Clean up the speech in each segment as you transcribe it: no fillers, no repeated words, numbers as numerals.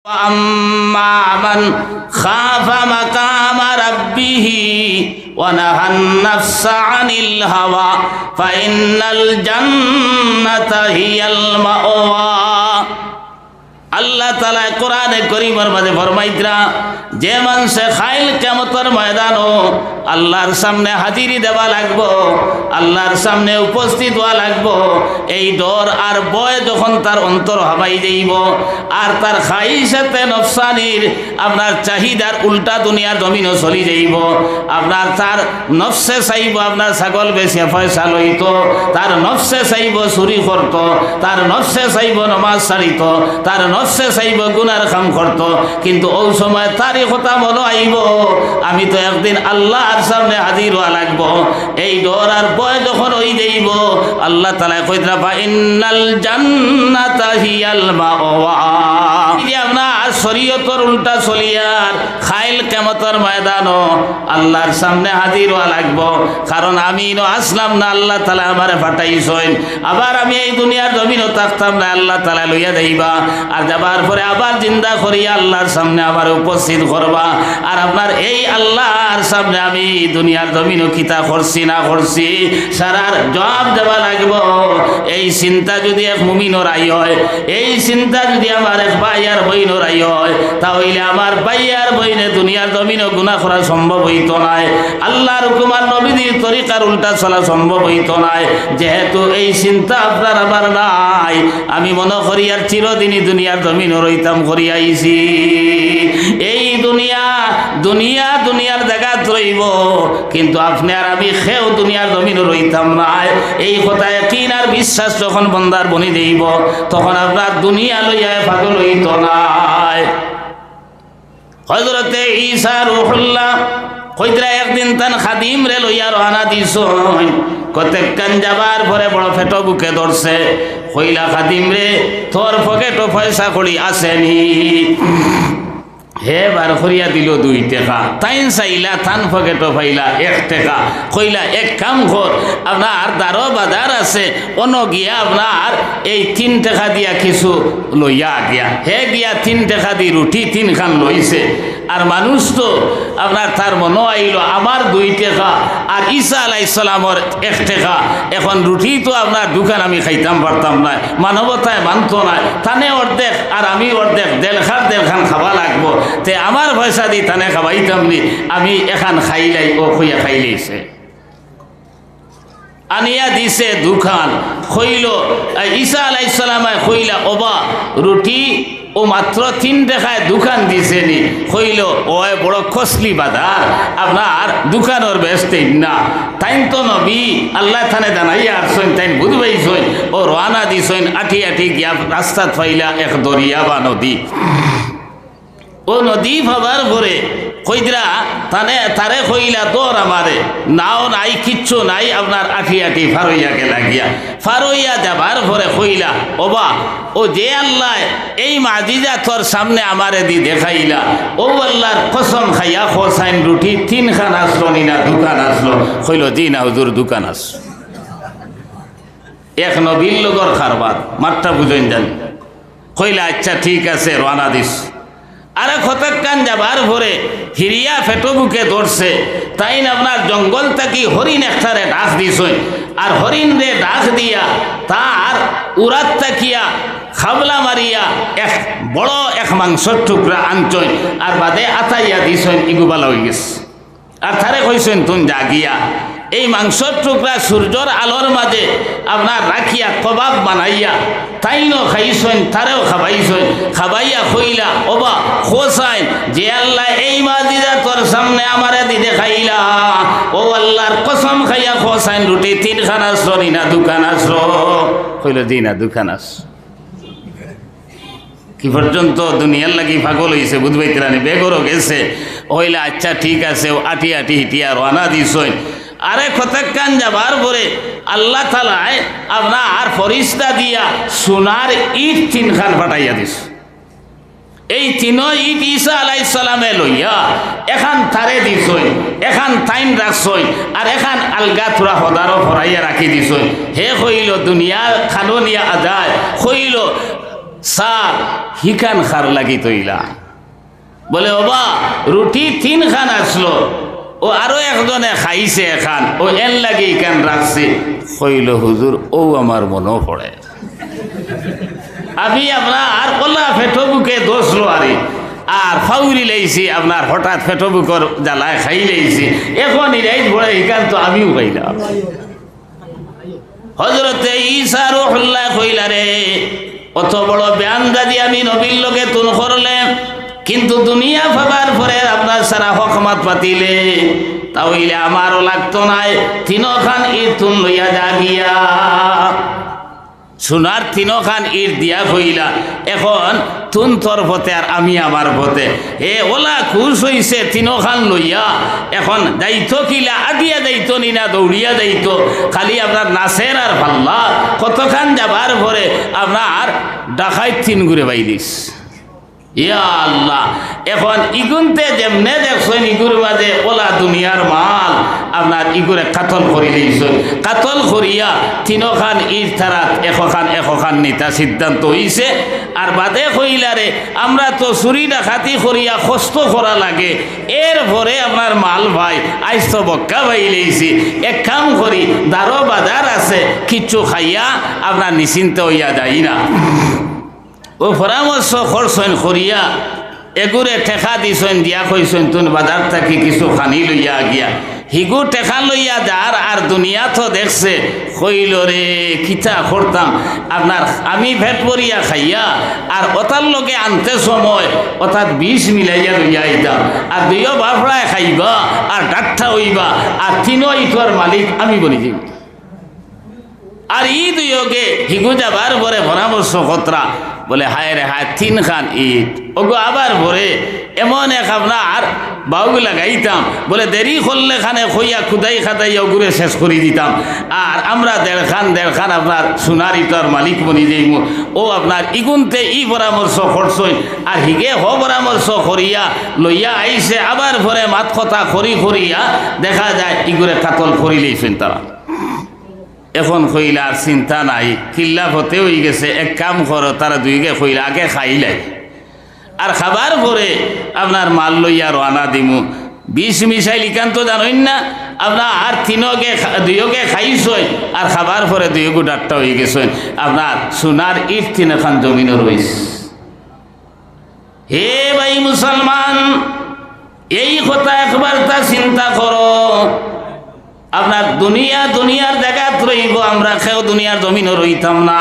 أما من خاف مقام ربه ونهى النفس عن الهوى فإن الجنة هي المأوى আল্লাহ তাআলা কোরআনে কারীমের মধ্যে ফরমাইতরা যে মানুষে খাইল কিয়ামতের ময়দানও আল্লাহর সামনে হাজিরি দেওয়া লাগবো, আল্লাহর সামনে উপস্থিত হওয়া লাগবো, এই ডর আর ভয় যখন তার অন্তর হাবাই যাইব আর তার খাইশাতে নফসানির আপনার চাহিদার উল্টা দুনিয়ার জমিনও চলি যাইব। আপনার তার নফসে চাইব আপনার ছাগল বেচে পয়সা লইত, তার নফসে চাইব চুরি করত, তার নফসে চাইব নমাজ ছাড়িত, তার নফসে চাইব গুনার কাম করত, কিন্তু ওই সময় তারই কথা মনে আইব আমি তো একদিন আল্লাহর সামনে হাজির হওয়া লাগবো। এই ডর আর ভয় যখন হই যাইব আল্লাহ তাআলা কইতরা ফা ইন্নাল জান্নাতা হিয়াল মাওয়া। আপনার শরীয়তের উল্টা চলিয়ার খাইল কিয়ামতের ময়দানও আল্লাহর সামনে হাজির হওয়া লাগবো, কারণ আমি আসলাম না, আল্লাহ তাআলা আমারে পাঠাইছেন। আবার আমি এই দুনিয়ার জমিনও থাকতাম না, আল্লাহ তাআলা লইয়া যাইবা আর যাবার পরে আবার জিন্দা করিয়া আল্লাহর সামনে আবার উপস্থিত করবা। আর আপনার এই আল্লাহর সামনে আমি দুনিয়ার জমিনও কিতা করছি না করছি সারার জবাব দেওয়া লাগবো। এই চিন্তা যদি এক মুমিনের আই হয়, এই চিন্তা যদি আমার এক ভাই আর বইনের আই হয়, তাহলে আমার ভাই আর বইনে দুনিয়ার জমিনও গুনাহ করা সম্ভব হইতো নাই, আল্লাহর হুকুম আর নবীর তরিকার উল্টা চলা সম্ভব হইতো নাই। যেহেতু এই চিন্তা আপনার আমার নাই, আমি মনে করি আর চিরদিনই দুনিয়ার জমিন রইতাম করি আইছি। এই দুনিয়ার জায়গাত রইব, কিন্তু আপনি আর আমি খেও দুনিয়ার জমিন রইতাম নাই। এই কথা ইয়াকিন আর বিশ্বাস যখন বন্দার বনি দেব তখন আপনার দুনিয়া লইয়া পাগল হইত নাই। হযরতে ঈসা রূহুল্লাহ কইতরা একদিন তান খাদিম রে লইয়া রওনা দিছন, কতক্ষণ যাবার পরে বড় ফেটো বুকে ধরছে, কইলা খাদিম রে তোর পকেটও পয়সা কড়ি আসেনি? হে বার করিয়া দিল 2 টাকা, তাইন চাইলা তান পকেটও পাইলা 1 টাকা। কইলা এক কাম কর, আপনার দারো বাজার আছে অন্য গিয়া আপনার এই 3 টাকা দিয়া কিছু লইয়া গিয়া। হে গিয়া 3 টাকা দি রুটি 3 খান লইছে। আর মানুষ তো আপনার তার মনে আইল আমার 2 টাকা আর ঈসা আলাইহিস সালামর 1 টাকা, এখন রুটি তো আপনার দোকান আমি খাইতাম পারতাম না, মানবতায় মানত না, তানে অর্ধেক আর আমি অর্ধেক, দেড়খান খাওয়া লাগবো, তে আমার পয়সা দি তানে খাওয়াইতাম নি, আমি এখান খাইলাই ও খুইয়া খাইলেছে। আনিয়া দিছে দোকান, খইল ঈসা আলাইহিস সালামে কইলা ওবা রুটি ও মাত্র 3 টাকায় দোকান দিছে নি? কইল ও বড় কসলি বাজার, আপনার দোকানের বেচতেই না। তাইন তো নবী আল্লাহ থানে জানাইয়া আসছেন, তাইন বুঝবাইছেন, ও রওনা দিছেন আঠি গিয়া রাস্তাত পাইলা এক দরিয়া বা নদী। ও নদী ভাবার পরে কইদরা তারে কইলা তোর আমারে নাও নাই কিচ্ছু নাই, আপনার আঠি ফারইয়া গেলা গিয়া। ফারইয়া যাবার পরে কইলা ওবা ও যে আল্লাহ এই মাজিজা তোর সামনে আমারে দি দেখাইলা, ও আল্লাহর কসম খাইয়া খোসাইন রুটি 3 খান আসলো নি না দোকান আসলো? কইল জি না হুজুর দোকান আস। এক নবীর লগর খারবার মাত্রা বুঝেন জান। কইলা আচ্ছা ঠিক আছে রওনা দিস। আরে কতক্ষণ যাবার পরে হিরিয়া ফেটো বুকে ধরছে, তাই আপনার জঙ্গল থেকে হরিণ একটারে ডাক দিছেন, আর হরিণ রে ডাক দিয়া তার উড়াত তাকিয়া খাবলা মারিয়া এক বড় এক মাংসর টুকরা আনছেন, আর বাদে আতাইয়া দিছেন, ইগুবালা হয়ে গেছে। আর তারে কইছেন তুন জাগিয়া এই মাংসর টুকরা সূর্যর আলোর মাঝে আপনার রাখিয়া কবাব বানাইয়া তাইনও খাইছেন, তারেও খাবাইছেন। খাবাইয়া কইলা ওবা খোসাইন যে আল্লাহ এই মাজিজা তোর সামনে আমারে দি দেখাইলা, ও আল্লাহর কসম খাইয়া খোসাইন রুটি 3 খান আসলো নি না দোকান আসলো? কইল জি না দোকান আস। কি পর্যন্ত দুনিয়ার লাগি পাগল হয়েছে বুঝবাইতেরানি, বেগরও গেছে। হইলে আচ্ছা ঠিক আছে, আটি হিটিয়া রওনা দিছেন। আরে কতক্ষণ যাবার পরে আল্লাহ তাআলা আপনার ফরিস্তা দিয়া সোনার ইট 3 খান পাঠাইয়া দিস। এই 3 ইট ঈসা আলাইহিস সালামে লইয়া এখান তারে দিছই, এখান তাইন রাখছই, আর এখান আলগা থোড়া হদারও ভরাইয়া রাখি দিছই। হে কইল দুনিয়া খানো নিয়া আদায়, কইল স্যার হিখান খার লাগি তৈলা বলে ওবা রুটি 3 খান আসলো ও আরো একজনে খাইছে এখান ও এর লাগে ইখান রাখছে কইল হুজুর ও আমার মনে পড়ে আমি আপনার আর কলা ফেটো বুকে দোষ লো আর ফাউরি লাইছি আপনার হঠাৎ ফেটো বুকর জ্বালায় খাই লাইছি এখন ইরাইত ভরে ইখান তো আমিও খাইলাম হজরতে ঈসা রুহুল্লাহ কইলা রে অত বড় বেয়ান দাদি আমি নবীর লোকে তুন করলে কিন্তু দুনিয়া পাবার পরে আপনার সারা হকমত পাতিলে তাহলে আমারও লাগতো নাই 3 খান ঈদ তুন লইয়া যা গিয়া সোনার 3 খান ঈদ দিয়া কইলা এখন তুন তোর পথে আর আমি আমার পথে এ ওলা খুশ হইছে 3 খান লইয়া এখন যাইতো কিলা আগিয়া যাইতো নিনা দৌড়িয়া যাইতো খালি আপনার নাচের আর পাল্লা কতখান যাবার পরে আপনার ডাকাই 3 ঘুরে বাই দিস ইয়া আল্লাহ এখন ইগুনতে যেমনে দেখছেন ইগুর মাঝে ওলা দুনিয়ার মাল আপনার ইগুরে কাতল করি দিয়েছেন কাতল করিয়া 3 খান ঈদ তারাত 1 খান নিতা সিদ্ধান্ত হইছে আর বাদে কইলারে আমরা তো চুরি ডাকাতি করিয়া কষ্ট করা লাগে এর পরে আপনার মাল ভাই আইস তো বক্কা ভাই লইছি এক কাম করি দারো বাজার আছে কিচ্ছু খাইয়া আপনার নিশ্চিন্ত হইয়া যাই না ও পরামর্শ করছেন করিয়া এগুরে ঠেকা দিছেন দিয়া কইছেন তুন বাজার থাকি কিছু খানি লইয়া গিয়া হিগু টেকা লইয়া যার আর দুনিয়া তো দেখছে কইল রে কিতা করতাম আপনার আমি ভেট পরিয়া খাইয়া আর ওটার লোকে আনতে সময় অর্থাৎ 20 মিলাইয়া লইয়া আইতাম আর 2 বাফড়ায় খাইবা আর ডাক্তা হইবা আর 3 ইটর মালিক আমি বলি যাই আর ঈদ ইয়োগে হিগু যাবার পরে পরামর্শ কতরা বলে হায় রে হায় 3 খান ঈদ ওগো আবার পরে এমন এক আপনার বাউগুলা লাগাইতাম বলে দেরি করলে খানে খইয়া খুদাই খাদাই ওগুরে শেষ করে দিতাম আর আমরা 1.5 খান আপনার সোনার ইটার মালিক বনি যাইমু ও আপনার ইগুনতে ই পরামর্শ করছই আর হিগে হ পরামর্শ করিয়া লইয়া আইসে আবার পরে মাত কথা করিয়া দেখা যায় ইগুরে কাতল করি লইছেন তারা এখন কইলা আর চিন্তা নাই কিল্লা হতে হয়ে গেছে এক কাম করো তারা 2 গে কইলা আগে খাইলাই আর খাবার পরে আপনার মাল লইয়া রানা দিমু 20 মিশাইল ইকান তো জানোই না আপনার আর 2 গে খাইছই আর খাবার পরে 2 গো ডাট্টা হয়ে গেছেন আপনার সোনার ঈদ 3 খান জমিনও রয়েছে হে ভাই মুসলমান এই কথা একবার তা চিন্তা করো আপনার দুনিয়ার জায়গাত রইব আমরা কেউ দুনিয়ার জমিনও রইতাম না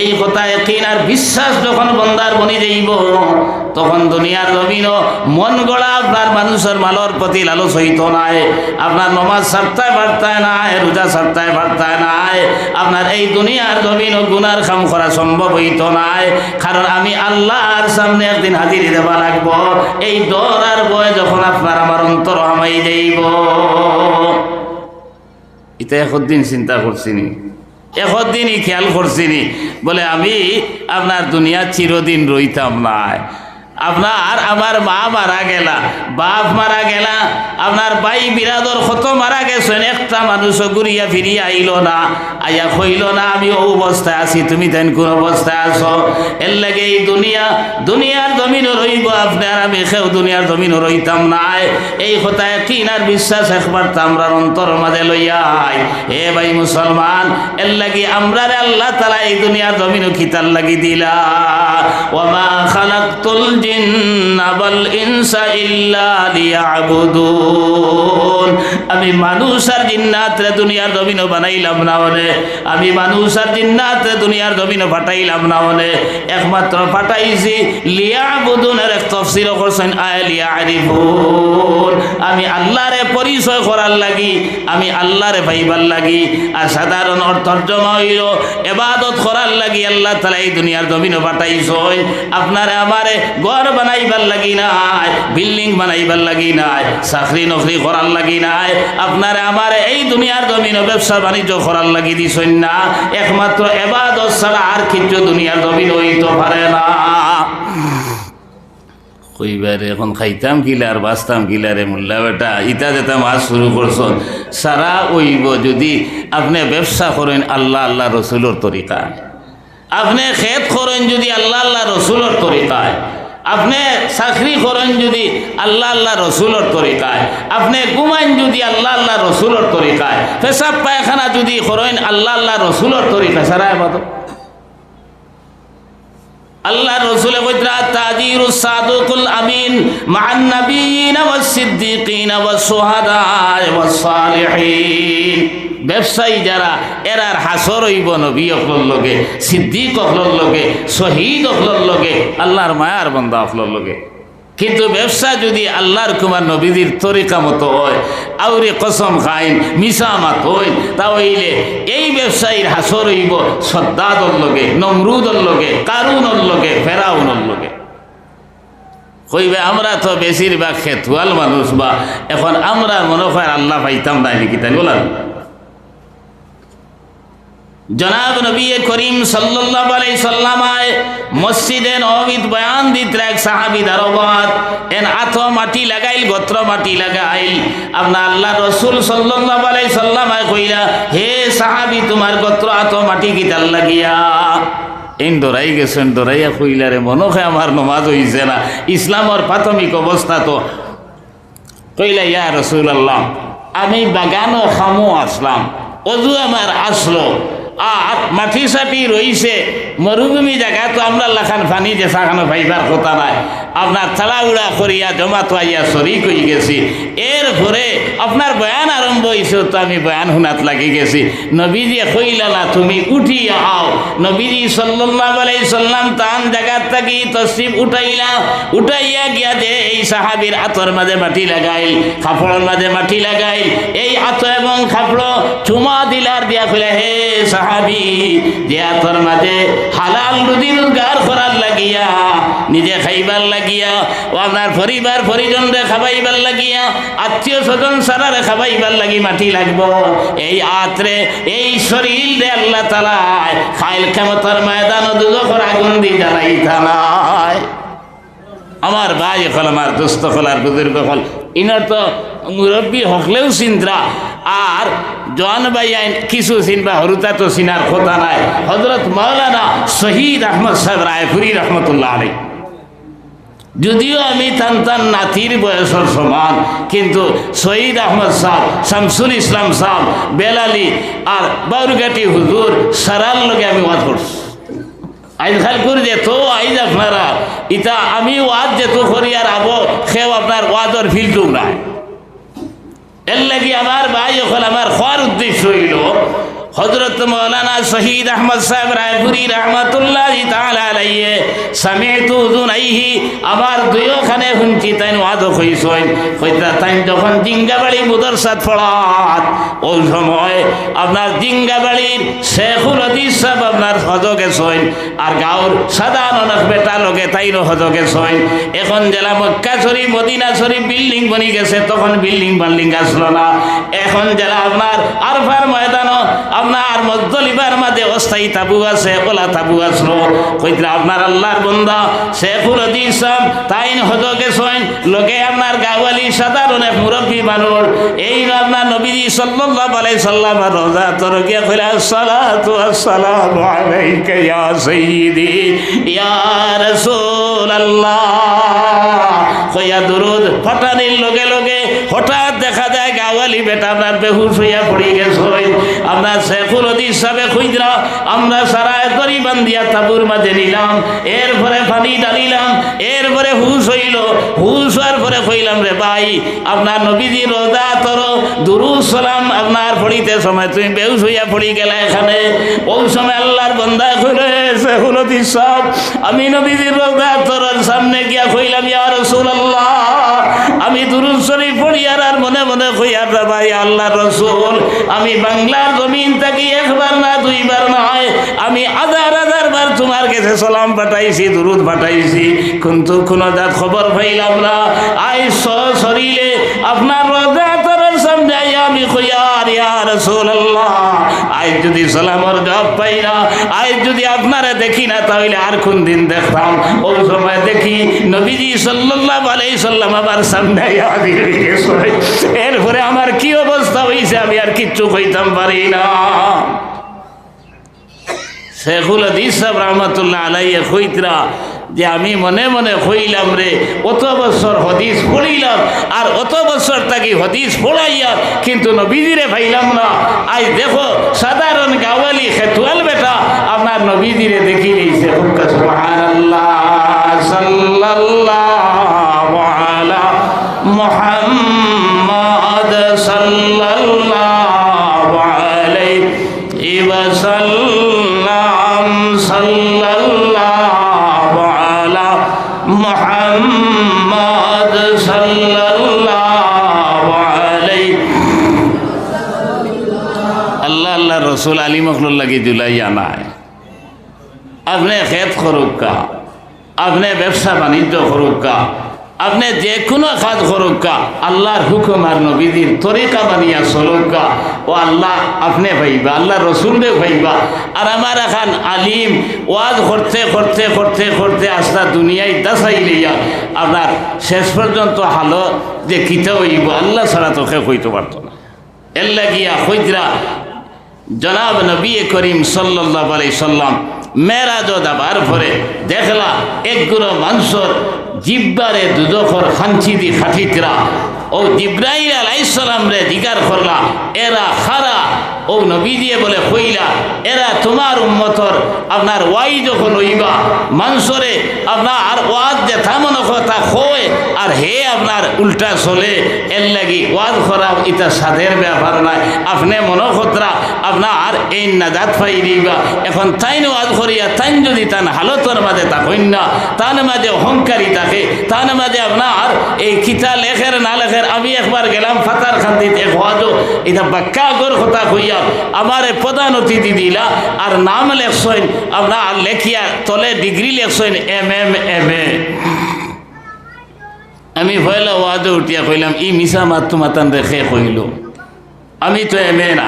এই কথা একদিন আর বিশ্বাস যখন বন্দার বনি যাইব তখন দুনিয়ার জমিনও মন গড়া আপনার মানুষের মালর প্রতি লালস হইত নাই আপনার নমাজ সারতায় বাড়তায় নাই রোজা সারতায় বাড়তায় নাই আপনার এই দুনিয়ার জমিনও গুনার কাম করা সম্ভব হইত নাই কারণ আমি আল্লাহর সামনে একদিন হাজিরি দেওয়া লাগবো এই ডর আর ভয় যখন আপনার আমার অন্তর হামাই যাইব এটা একদিন চিন্তা করছিনি একদিনই খেয়াল করছিনি বলে আমি আপনার দুনিয়া চিরদিন রইতাম না আপনার আমার মা মারা গেলা বাপ মারা গেলা আপনার ভাই বিরাদর কত মারা গেছেন একটা মানুষও ঘুরিয়া ফিরিয়া আইল না আইয়া কইল না আমি ও অবস্থায় আছি তুমি তেন কোন অবস্থায় আছো এর লাগে এই দুনিয়ার জমিনও রইব আপনার আমি কেউ দুনিয়ার জমিনও রইতাম না এই কথায় কিনার বিশ্বাস একবার আমরা অন্তর মাঝে লইয়া হে ভাই মুসলমান এর লাগে আমরা আল্লাহ তাআলা এই দুনিয়ার জমিনও খিতার লাগি দিলা ওয়া মা খালাকতুল জিন্না ওয়াল ইনসা ইল্লা লিয়াবুদুন আমি মানুষ আর জিন্নাত রে দুনিয়ার জমিনও বানাইলাম না বলে আমি মানুষ আর জিন্নাত রে দুনিয়ার জমিনও পাঠাইলাম না বলে একমাত্র পাঠাইছি লিয়াবুদুনের এক তাফসীর করছেন লিয়ারিফুন আমি আল্লাহরে পরিচয় করার লাগি আমি আল্লাহরে পাইবার লাগি আর সাধারণ অর্থ তর্জমা হইল ইবাদত করার লাগি আল্লাহ তাআলা এই দুনিয়ার জমিনও পাঠাইছেন আপনারে আমারে ঘর বানাইবার লাগি নাই বিল্ডিং বানাইবার লাগি নাই চাকরি নকরি করার লাগি নাই আপনারে আমারে এই দুনিয়ার জমিনও ব্যবসা বাণিজ্য করার লাগি দিছেন না একমাত্র ইবাদত ছাড়া আর কিছু দুনিয়ার জমিন হইতে পারে না কইবারে এখন খাইতাম কিলা আর বাঁচতাম কিলা রে মোল্লা বেটা ইটা যেটা মাছ শুরু করছেন সারা ওইব যদি আপনি ব্যবসা করেন আল্লাহ আল্লাহ রসুলোর তরিকা আপনি খেত করেন যদি আল্লাহ আল্লাহ রসুলের তরিকায়, আপনি চাকরি করেন যদি আল্লাহ আল্লাহ রসুলের তরিকায়, আপনি ঘুমাইন যদি আল্লাহ আল্লাহ রসুলের তরিকায়, পেশাব পায়খানা যদি করেন আল্লাহ আল্লাহ রসুলের তরিকা সারা ইবাদত। আল্লাহ রসুলে কইরা তাজিরুস সাদুকুল আমিন মান নাবিয়িন ওয়াস সিদ্দিকিন ওয়াস শুহাদা ওয়াস সালিহিন। ব্যবসায়ী যারা এরার হাসর হইব নবী অকলর লগে, সিদ্দিক অকলর লগে, শহীদ অকলর লগে, আল্লাহর মায়ার বান্দা অকলর লগে। কিন্তু ব্যবসা যদি আল্লাহর কুমার নবীদের তরিকা মতো হয়, আউরে কসম খাইন মিশা মাত হইন, তা হইলে এই ব্যবসায়ীর হাসর হইব সদ্দাদর লগে, নমরুদর লগে, কারুনর লগে, ফেরাউনর লগে। কইবে আমরা তো বেশিরভাগ খেতুয়াল মানুষ, বা এখন আমরা মনে হয় আল্লাহ পাইতাম না নাকি, তাই বলার। জনাব নবী করিম সাল্লাল্লাহু আলাইহি সাল্লামায় মসজিদে নববীত বয়ান দিত এক সাহাবী দারবাত এন আতো মাটি লাগাইল, গোত্র মাটি লাগাইল। আপনার আল্লাহ রসুল সাল্লাল্লাহু আলাইহি সাল্লামায় কইলা, হে সাহাবী তোমার গোত্র আতো মাটি কিতাল লাগিয়া? এন দৌড়াই গেছেন, দৌড়াইয়া কইলা রে মনে হয় আমার নমাজ হইছে না, ইসলামের প্রাথমিক অবস্থা তো। কইলা ইয়া রাসূলুল্লাহ আমি বাগানো খামো আসলাম, অজু আমার আসলো, আর মাটি সাটি রইছে, মরুভূমি জায়গা তো আমরা লাখান পানি যে সাখানো ভাইবার কথা নাই, আপনার তালাউড়া করিয়া জমা তো আইয়া শরিক হয়ে গেছি। এরপরে আপনার বয়ান আরম্ভ হয়েছে, তো আমি বয়ান শুনাত লাগি গেছি। নবীজি কইলা না তুমি উঠিয়া আও। নবীজি সাল্লাল্লাহু আলাইহি সাল্লাম তান জায়গার থাকি তসরিফ উঠাইলা, উঠাইয়া গিয়া যে এই সাহাবীর আতর মাঝে মাটি লাগাইল, কাপড়ের মাঝে মাটি লাগাইল। এই আত এবং কাপড় চুমা দিলার দিয়া কইলা, হে সাহাবী যে আতর মাঝে হালাল রুজি রোজগার করার লাগিয়া, নিজে খাইবার লাগিয়া, ও আপনার পরিবার পরিজনরে খাবাইবার লাগিয়া, আত্মীয় স্বজন সারারে খাবাইবার লাগি মাটি লাগবো। এই আত্রে এই শরীর রে আল্লাহ তাআলা খাইল কিয়ামতের ময়দান দুজখের আগুন দি জ্বালাই থানায়। আমার ভাই হল, আমার দোস্ত হল, আর বুজুর্গ হল, ইনার তো মুরব্বী হকলেও চিন্তা, আর জোয়ান ভাই আইন কিছু চিনবা হরুতা তো চিনার কথা নাই। হযরত মাওলানা শহীদ আহমদ সাহেব রায়পুরি রহমতুল্লাহ আলাইহি, যদিও আমি তান নাতির বয়সের সমান, কিন্তু শহীদ আহমদ সাহেব, শামসুল ইসলাম সাহেব, বেলালি আর বাউরঘাটি হুজুর সারার লগে আমি ওয়াজ করছি। আইজ খাল করে যেত আইজ আপনারা ইটা আমি ওয়াজ যেত করি আর আবো সেও আপনার ওয়াজর ফিল্টু নাই। এর লাগি আমার ভাই ওখানে আমার খাওয়ার উদ্দেশ্য হইল হযরত মাওলানা শহীদ আহমদ সাহেব রায়পুরি রহমাতুল্লাহি তাআলা আলাইহি সামি'তু যুনাইহি, আমার দুইখানে শুনছি তাই ওয়াজ কইছেন। কইতা তাই যখন জিঙ্গাবাড়ি মুদরসাত পড়াত, ওই সময় আপনার জিঙ্গাবাড়ির শেখুল হাদিস সাহেব আপনার হজ গেছেন, আর গাঁওর সাধারণ বেটা লগে তাইরও হজ গেছেন। এখন জেলা মক্কা শরীফ মদিনা শরীফ বিল্ডিং বনি গেছে, তখন বিল্ডিং বাল্ডিং আসলো না। এখন জেলা আপনার আরফার ময়দান আপনার মুজদালিফার মাঝে অস্থায়ী তাবু আছে, ওলা তাবু আসলো। কইরা আপনার আল্লাহর বান্দা শেখুল হাদিস সাহেব তাইন হজ গেছেন, লোকে আপনার গাওয়ালি সাধারণ এক মুরব্বী মানুষ। এই আপনার নবীজি সাল্লাল্লাহু আলাইহি সাল্লাম রোজা তোর গিয়া কইলা, আসসালাতু আসসালামু আলাইকা ইয়া সাইয়্যিদি ইয়া রাসূলুল্লাহ। কইয়া দুরুদ ফটানির লগে লগে হঠাৎ দেখা যায় গাওয়ালি বেটা আপনার বেহুশ হইয়া পড়ে গেছে। আপনার শেখুল হাদিস সাহেব খুঁজরা আমরা সারায় দড়ি বান্ধিয়া তাবুর মাঝে নিলাম, এরপরে পানি ডালিলাম, এরপরে হুশ হইল। হুশ হওয়ার পরে কইলাম, রে ভাই আপনার নবীজি রোজা তোর দুরুদ সালাম আপনার পড়িতে সময় তুমি বেহুশ হইয়া পড়ি গেলে এখানে। ওই সময় আল্লাহর বান্দা কইলে, শেখুল হাদিস সাহেব আমি নবীজির রোজা তোর সামনে গিয়া কইলাম, ইয়া রাসূলুল্লাহ আমি দুরুদ শরীফ পড়ি আর মনে মনে কইয়া, রে ভাই আল্লাহর রাসূল আমি বাংলার জমিন থাকি একবার না দুইবার নয়, আমি হাজার হাজার বার তোমার কাছে সালাম পাঠাইছি, দুরুদ পাঠাইছি, কিন্তু কোনো জাত খবর পাইলাম না। আই শরীরে আপনার রোজা তোর সামনে আমি কইয়া, ইয়া রাসূলুল্লাহ আজ যদি সালামের জবাব পাই না, আজ যদি আপনারা দেখি না, তাহলে আর কোন দিন দেখতাম। ওই সময় দেখি নবীজি সাল্লাল্লাহু আলাইহি সাল্লাম আমার সামনে হাজির হয়ে গেছে। এরপরে আমার কি অবস্থা হয়েছে আমি আর কিচ্ছু কইতাম পারি না। শেখুল হাদিস সাহেব রহমতুল্লাহ আলাইহি কইতরা যে আমি মনে মনে কইলাম রে অত বছর হদিস পড়িলাম আর অত বছর তাকে হদিস পড়াইয়া কিন্তু নবীজিরে পাইলাম না। আজ দেখো সাধারণ গাওয়ালি খেতুয়াল বেটা আপনার নবীজিরে দেখি নিয়েছে। সুবহানাল্লাহ সাল্লাল্লাহু আলা মুহাম্মদ সাল্লাল্লাহু আলাইহি ওয়াসাল্লাম সাল্লাল্লাহু আলা মুহাম্মদ সাল্লাল্লাহু আলাইহি। আল্লাহ আল্লাহ রসুল আলী মখলুল লাগি জুলাইয়া নাই। আপনি খেত করুকা, আপনি ব্যবসা বাণিজ্য করুকা, আপনি যে কোনো কাজ করুকা, আল্লাহর হুকুম আর নবীজির তরিকা বানিয়া চলুকা ও আল্লাহ আপনি ভাইবা, আল্লাহ রসুলরে ভাইবা। আর আমার এখন আলিম ওয়াজ করতে করতে করতে করতে আস্তা দুনিয়ায় দাসাই লইয়া আপনার শেষ পর্যন্ত হালো যে কিতা হইব আল্লাহ ছাড়া তোকে কইতে পারত না। এর লাগিয়া কইতরা জনাব নবী করিম সাল্লাল্লাহু আলাইহি সাল্লাম মেরাজ দাবার পরে দেখলা একগুলো মানুষের জিব্বারে দুদখর খাঞ্চি দি খাটিতরা ও জিব্রাইল আলাইহিস সালাম রে জিকার করলা এরা খারা ও নবী দিয়ে বলে কইলা এরা তোমার উম্মতর আপনার ওয়াই যখন হইবা মানুষরে আপনার আর ওয়াজ যে থামন কথা হয় আর হে আপনার উল্টা চলে। এর লাগি ওয়াজ করা এটা সাধের ব্যাপার নয়। আপনি মনখতরা আপনার এই নাজাত পাই দিবা। এখন তাইন ওয়াজ করিয়া তাইন যদি তান হালতর মাঝে থাকেন না, তার মাঝে অহংকারী থাকে, তার মাঝে আপনার এই কিতা লেখের না লেখের। আমি একবার গেলাম ফাতার খান্দিতে ওয়াজও এটা বাক্কা গর কথা কইয়া আমার প্রধান অতিথি দিলা আর নাম লেখছেন আপনার লেখিয়া তলে ডিগ্রি লেখছেন MMA। আমি ভয়লা ওয়াজে উঠিয়া কইলাম ই মিশা মাত্তু মাতান রেখে কইল আমি তো MA না,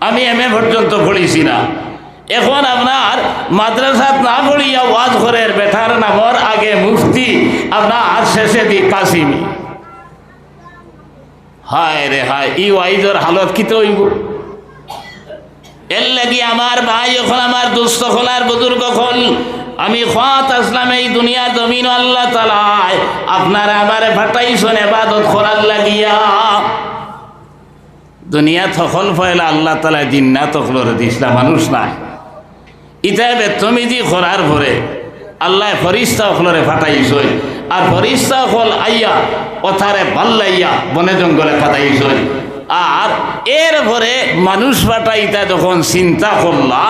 আমি MA পর্যন্ত পড়িছি না। এখন আপনার মাদ্রাসাত না পড়িয়া ওয়াজ করে বেটার নামর আগে মুফতি আপনার শেষে দি কাসিমি। হায় রে হায়, ই ওয়াইজর হালত কিতে হইব। এর লাগি আমার ভাই এখন আমার দুস্থ খোলার বুজুর্গ খোল আমি খাত আসলাম এই দুনিয়া জমিন আল্লাহ তাআলা আপনারা আমারে ফাটাইছেন ইবাদত করার লাগিয়া। দুনিয়া তখন ফয়লা আল্লাহ তাআলা জিন্নাত খলরে দিছলা মানুষ নাই। ইতাবে তুমি দি করার পরে আল্লাহ ফরিস্তা খলরে ফাটাইছেন আর ফরিস্তা খল আইয়া ওথারে বাল্লাইয়া বনে জঙ্গলে ফাটাইছেন। আর এরপরে মানুষ পাঠাইতা যখন চিন্তা করলা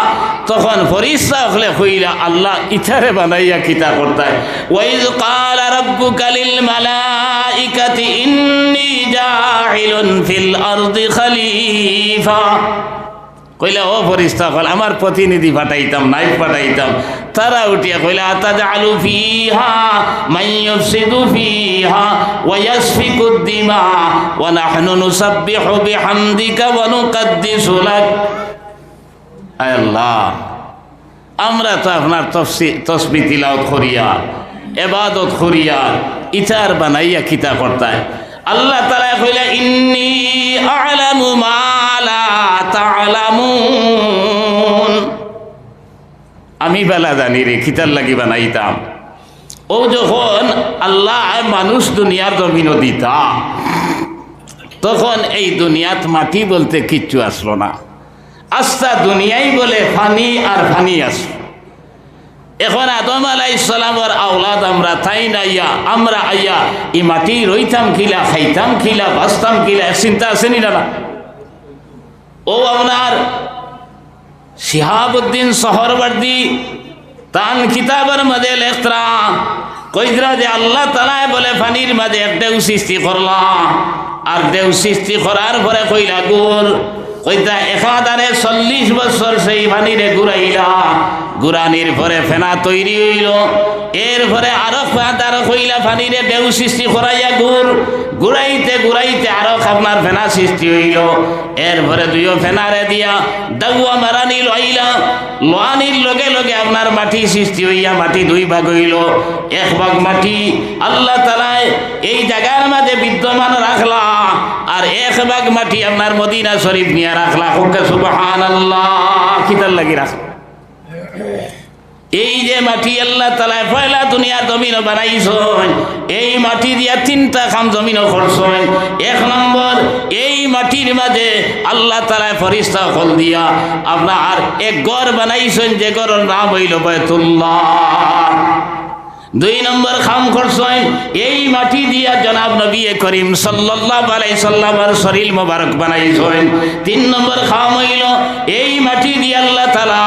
তখন ফরিস্তা হলে কইলা আল্লাহ ইথারে বানাইয়া কিতা করতায়। ওয়াইজ ক্বালা রাব্বুকা লিল মালাইকাতি ইন্নী জাইলুন ফিল আরদি খলিফা। কইলা ও ফরিস্তা হল আমার প্রতিনিধি পাঠাইতাম নাইব পাঠাইতাম। তারা উঠিয়া কইলা আতাজআলু ফিহা মান ইউফসিদু ফিহা ওয়া ইয়াসফিকুদ দিমা ওয়া নাহনু নুসাব্বিহু বিহামদিকা ওয়া নুকদ্দিসু লাক। আয় আল্লাহ, আমরা তো আপনার তসবিহ তিলাওয়াত করিয়া ইবাদত করিয়া ইতার বানাইয়া কিতা করতায়। আল্লাহ তাআলা কইলা ইন্নী আ'লামু মা লা তা'লামুন। আমি বেলা জানি রে কিতার লাগি বানাইতাম। ও যখন আল্লাহ মানুষ দুনিয়ার জমিন দিতা তখন এই দুনিয়াত মাটি বলতে কিচ্ছু আসলো না। আস্তা দুনিয়াই বলে ফানি আর ফানি আসলো। এখন আদম আলাইহিস সালামের আওলাদ আমরা তাই নাইয়া আমরা আইয়া এই মাটি রইতাম কিলা, খাইতাম কিলা, বাঁচতাম কিলা, চিন্তা আসেনি না? ও আপনার শিহাবুদ্দিন সোহরওয়ার্দী তান কিতাবের মাঝে লেখরা কইরা যে আল্লাহ তাআলা বলে পানির মাঝে এক ঢেউ সৃষ্টি করলাম আর ঢেউ সৃষ্টি করার পরে কইলা গুড় কইতা 1040 বছর সেই পানিরে ঘুরাইলা, ঘুরানির পরে ফেনা তৈরি হইল। এরপরে আরো কইলা পানিরে ঢেউ সৃষ্টি করাইয়া ঘুরাইতে ঘুরাইতে আরো আপনার ফেনা সৃষ্টি হইল। এরপরে দুইও ফেনারে দিয়া দাউয়া মারানি লইলা, লোয়ানির লগে লগে আপনার মাটি সৃষ্টি হইয়া মাটি দুই ভাগ হইল। এক ভাগ মাটি আল্লাহ তাআলা এই জায়গার মাঝে বিদ্যমান রাখলা আর এক ভাগ মাটি আপনার মদিনা শরীফ নিয়ে রাখলা। সুবহানাল্লাহ, কিতার লাগি রাখলা। এই যে মাটি আল্লাহ তাআলা পয়লা দুনিয়ার জমিন বানাইছেন, এই মাটি দিয়া তিনটা কাম জমিন করছেন। এক নম্বর, এই মাটির মাঝে আল্লাহ তাআলা ফেরেশতা কল দিয়া আপনার এক ঘর বানাইছেন, যে ঘরের নাম হইল বাইতুল্লাহ। দুই নম্বর কাম করছেন, এই মাটি দিয়া জনাব নবী করিম সাল্লাল্লাহু আলাইহি সাল্লামের শরীর মোবারক বানাইছেন। তিন নম্বর কাম হইল, এই মাটি দিয়ে আল্লাহ তাআলা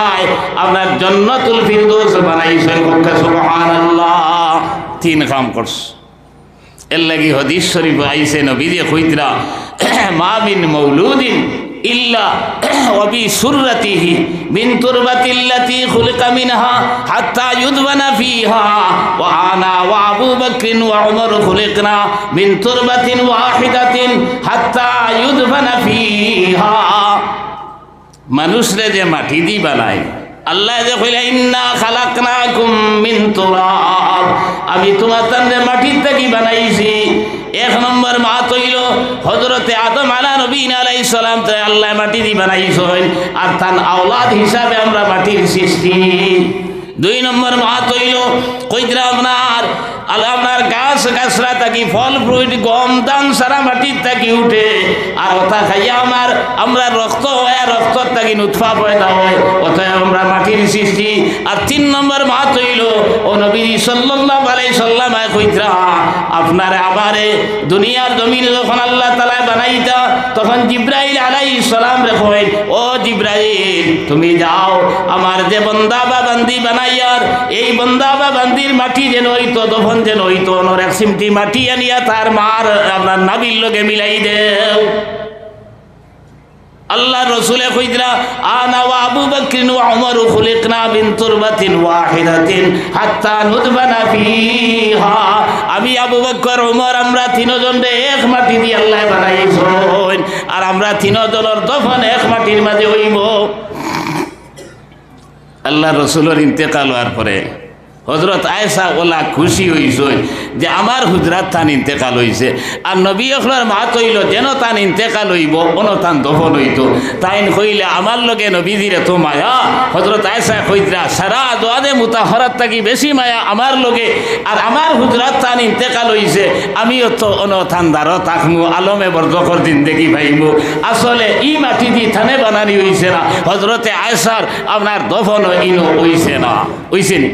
আপনার জান্নাতুল ফিরদৌস বানাইছেন। সুবহানাল্লাহ। তিন কাম করছে। এর লাগি হাদিস শরীফ আইছে, নবীজি কইতরা মা মিন মাউলুদিন ইল্লা ওয়া বি সুররাতিহি মিন তুরবাতিল্লাতি খুলিকা মিনহা হাত্তা ইউদবানা ফিহা ওয়া আনা ওয়া আবু বকর ওয়া উমর খুলিকনা মিন তুরবাতিন ওয়াহিদাতিন হাত্তা ইউদবানা ফিহা। মানুষরে যে মাটি দি বানায়, আল্লাহ যে কইলা ইন্না খালাকনাকুম মিন তুরাব, আমি তোমাদের মাটির থেকে বানাইছি। এক নম্বর মা তৈল হযরতে আদম আলাইহিস সালাম তে আল্লাহ মাটি দি বানাইছেন, আর তার আওলাদ হিসাবে আমরা মাটির সৃষ্টি। দুই নম্বর মা তৈল কইতরা আপনার গাছ গাছরা থাকি ফল ফ্রুট গম দান সারা মাটির থাকি উঠে, আর ওটা খাইয়া আমরা রক্ত হয়, রক্ত থাকি নুতফা পয়দা হয়, ওটাই আমরা মাটির সৃষ্টি। আর তিন নম্বর মা তৈল ও নবী সাল্লাল্লাহু আলাইহি সাল্লাম কইতরা আপনারে আবারে দুনিয়ার জমিন যখন আল্লাহ তাআলা বানাইতা, তখন জিবরাইল আলাইহিস সালাম রে কই, ও জিবরাইল তুমি যাও আমার যে বান্দা বা বান্দি বানাইয়ার, এই বান্দা বা বান্দির মাটি যেন হইতো দফন যেন হইতো, ওর এক সিমটি মাটি আনিয়া তার মার আপনার নাবির লগে মিলাই দেও। আল্লাহ রসুলে কইতরা আনা ওয়া আবু বকর ওয়া উমর খুলিকনা মিন তুরবাতিন ওয়াহিদাতিন হাত্তা নুদবানা ফিহা, আমি আবু বকর উমর আমরা তিনজন রে এক মাটি দিয়ে আল্লাহ বানাইছেন, আর আমরা তিনজনের দফন এক মাটির মাঝে হইব। আল্লাহ রসুলের ইন্তেকাল হওয়ার পরে হযরত আয়েশা ওলা খুশি হইছেন যে আমার হুজরাত তান ইন্তেকাল হইছে, আর নবী আকরার মা কইল যেন তান ইন্তেকাল হইব অন তান দফন হইত। তাইন কইলে আমার লগে নবীজির এত মায়া, হযরত আয়েশা কইতরা সারা দোয়াদে মুতাহহারাত থাকি বেশি মায়া আমার লগে, আর আমার হুজরাত তান ইন্তেকাল হইছে, আমিও তো অন তান দ্বারা থাকমু, আলমে বরজখর জিন্দেগি পাইমু। আসলে ই মাটি দি থানে বানানি হইছে না, হযরতে আয়েশার আপনার দফন ইনো হইছে না, হইছে নি।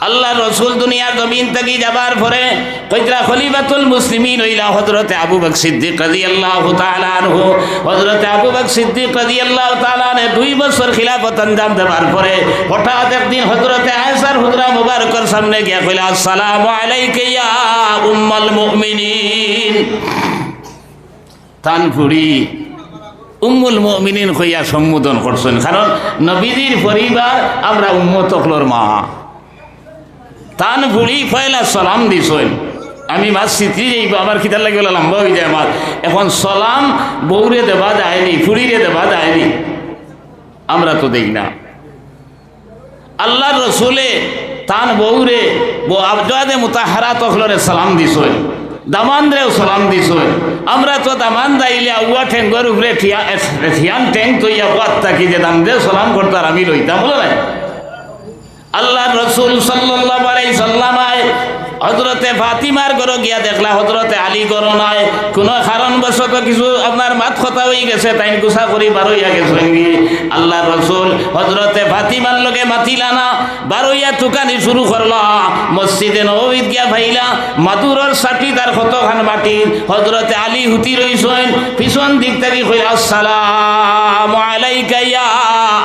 আল্লাহ রসুল দুনিয়ার জমিন থেকে যাবার পরে কইতরা খলিফাতুল মুসলিমিন হইলা হযরতে আবু বকর সিদ্দিক রাদিয়াল্লাহু তাআলা আনহু। হযরতে আবু বকর সিদ্দিক রাদিয়াল্লাহু তাআলা আনহু 2 বছর খিলাফত আঞ্জাম দেওয়ার পরে হঠাৎ একদিন হযরতে আয়েশার হুজরা মুবারকের সামনে গিয়া কইলা আসসালামু আলাইকা ইয়া উম্মুল মুমিনিন। তানপুরি উম্মুল মুমিনিন কইয়া সম্বোধন করছেন, কারণ নবীজির পরিবার আমরা উম্মত হকলর মা। তান ভুড়ি পয়লা সালাম দিছেন, আমি মাছ স্মৃতি যাইব আমার খিদার লাগে লম্বা হয়ে যায় আমার। এখন সালাম বউরে দেবা যায়নি, ফুড়িরে দেবা যায়নি, আমরা তো দেই না। আল্লাহ রসুলে তান বউরে আবজাদে মুতাহারাত হলরে সালাম দিছেন, দামানরেও সালাম দিছেন। আমরা তো দামান দাইলে আউয়া ঠেঙ্গর উপরে ঠিয়ান ঠেং তৈয়া পাত থাকি যে দাম দে সালাম করতার আমি লইতাম, বলে নাই। আল্লাহ রসুল সাল্লাল্লাহু আলাইহি সাল্লাম হযরতে ফাতিমার ঘরে গিয়া দেখলা হযরতে আলী ঘর নাই, কোনো কারণবশত কিছু আপনার মাত কথা হয়ে গেছে, তাই গুছা করি বারইয়া গেছেন। আল্লাহ রসুল হযরতে ফাতিমার লগে মাতিলা না, বারইয়া টুকানি শুরু করলা। মসজিদে নববীত গিয়া ভাইলা মাদুরর সাটি তার কতখান মাটি, হযরতে আলী হুতি রইছেন পিছন দিক থেকে কইলা আসসালামু আলাইকা ইয়া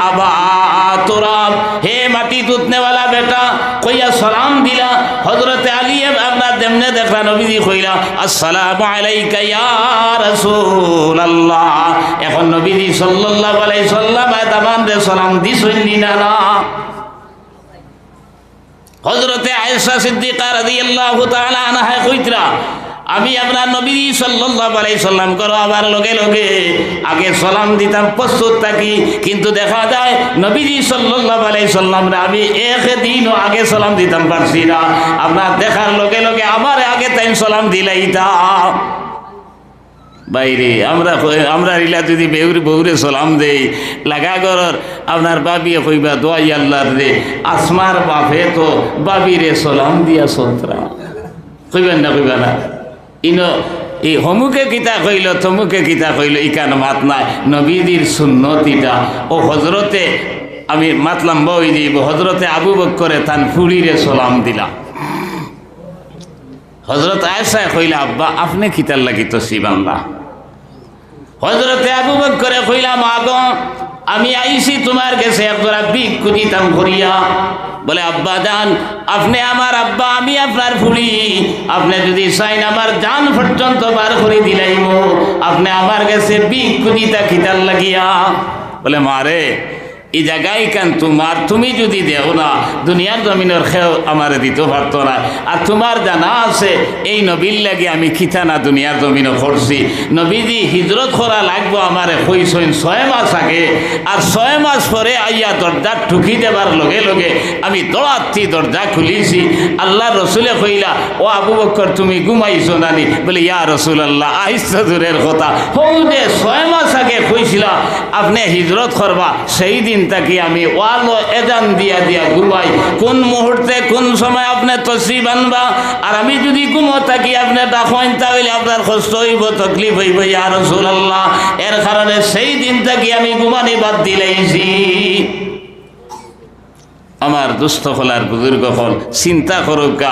আবা তুরাব, হে মাটি তুতনেওয়ালা বেটা, কইয়া সালাম দিলা। হযরতে আলী আপনার দেমনে দেখলা নবীজি কইলা আসসালামু আলাইকা ইয়া রাসূলুল্লাহ। এখন নবীজি সাল্লাল্লাহু আলাইহি সাল্লাম দামান রে সালাম দিছেন না না। হযরতে আয়েশা সিদ্দিকা রাদিয়াল্লাহু তাআলা আনহা কইতরা আমি আপনার নবী সাল্লাল্লাহু আলাইহি সাল্লাম করো আবার লগে লগে আগে সালাম দিতাম প্রস্তুত থাকি, কিন্তু দেখা যায় নবীজি সাল্লাল্লাহু আলাইহি সাল্লাম আমি একদিনও আগে সালাম দিতাম পারছি না, আপনার দেখার লগে লগে আমার আগে তাই সালাম দিলাইতাম। বাইরে আমরা রিলা যদি বউরে সালাম দেই লাগা ঘরের আপনার বাবিয়ে কইবা দোয়াই আল্লাহর রে আসমার বাপে তো বাবিরে সালাম দিয়া সন্তরা কইবেন না ইনো এই হমুকে কিতা কইল থমুকে কিতা কইল ইকান মাত নাই নবীদের সুন্নতিটা ও হজরতে আমি মাতলাম বই দিব হজরতে আবু বকরে তান ফুলিরে সালাম দিলা হজরত আয়েশা কইলা আব্বা আপনি কিতার লাগি তো শিবান্লা হজরতে আবু বকরে কইলা মা গো আমি আইছি তোমার কাছে একজোড়া ভিক্ষু দিতাম করিয়া বলে আব্বা জান আপনি আমার আব্বা আমি আপনার ফুলি আপনি যদি চাইন আমার জান পর্যন্ত বার করে দিলাইম আপনি আমার কাছে ভিক্ষু দিতা কিতার লাগিয়া বলে মারে এই জায়গায় কেন তোমার তুমি যদি দেও না দুনিয়ার জমিনের খেয়েও আমার দিতে পারতো না আর তোমার জানা আছে এই নবীর লাগে আমি খিতানা দুনিয়ার জমিনও করছি নবীজি হিজরত করা লাগবো আমার কইসইন 6 মাস আগে আর 6 মাস পরে আইয়া দরজা ঠুকি দেবার লগে লগে আমি দৌড়াত্তি দরজা খুলিছি আল্লাহ রসুলে কইলা ও আবু বকর তুমি ঘুমাইছো নানি বলে ইয়া রসুল আল্লাহ আহিস্তা দূরের কথা হৌ যে 6 মাস আগে কইছিলা আপনি হিজরত করবা সেই দিন তাকি আমি ওয়ালো এজান দিয়া দিয়া ঘুমাই কোন মুহূর্তে কোন সময় আপনি তসরি বানবা আর আমি যদি ঘুমো থাকি আপনি ডাকেন তাহলে আপনার কষ্ট হইব তকলিফ হইব ইয়া রাসূলুল্লাহ এর কারণে সেই দিন থেকে আমি ঘুমানি বাদ দিলাইছি আমার দুস্থ হলার বুজুর্গ হল চিন্তা করুক গা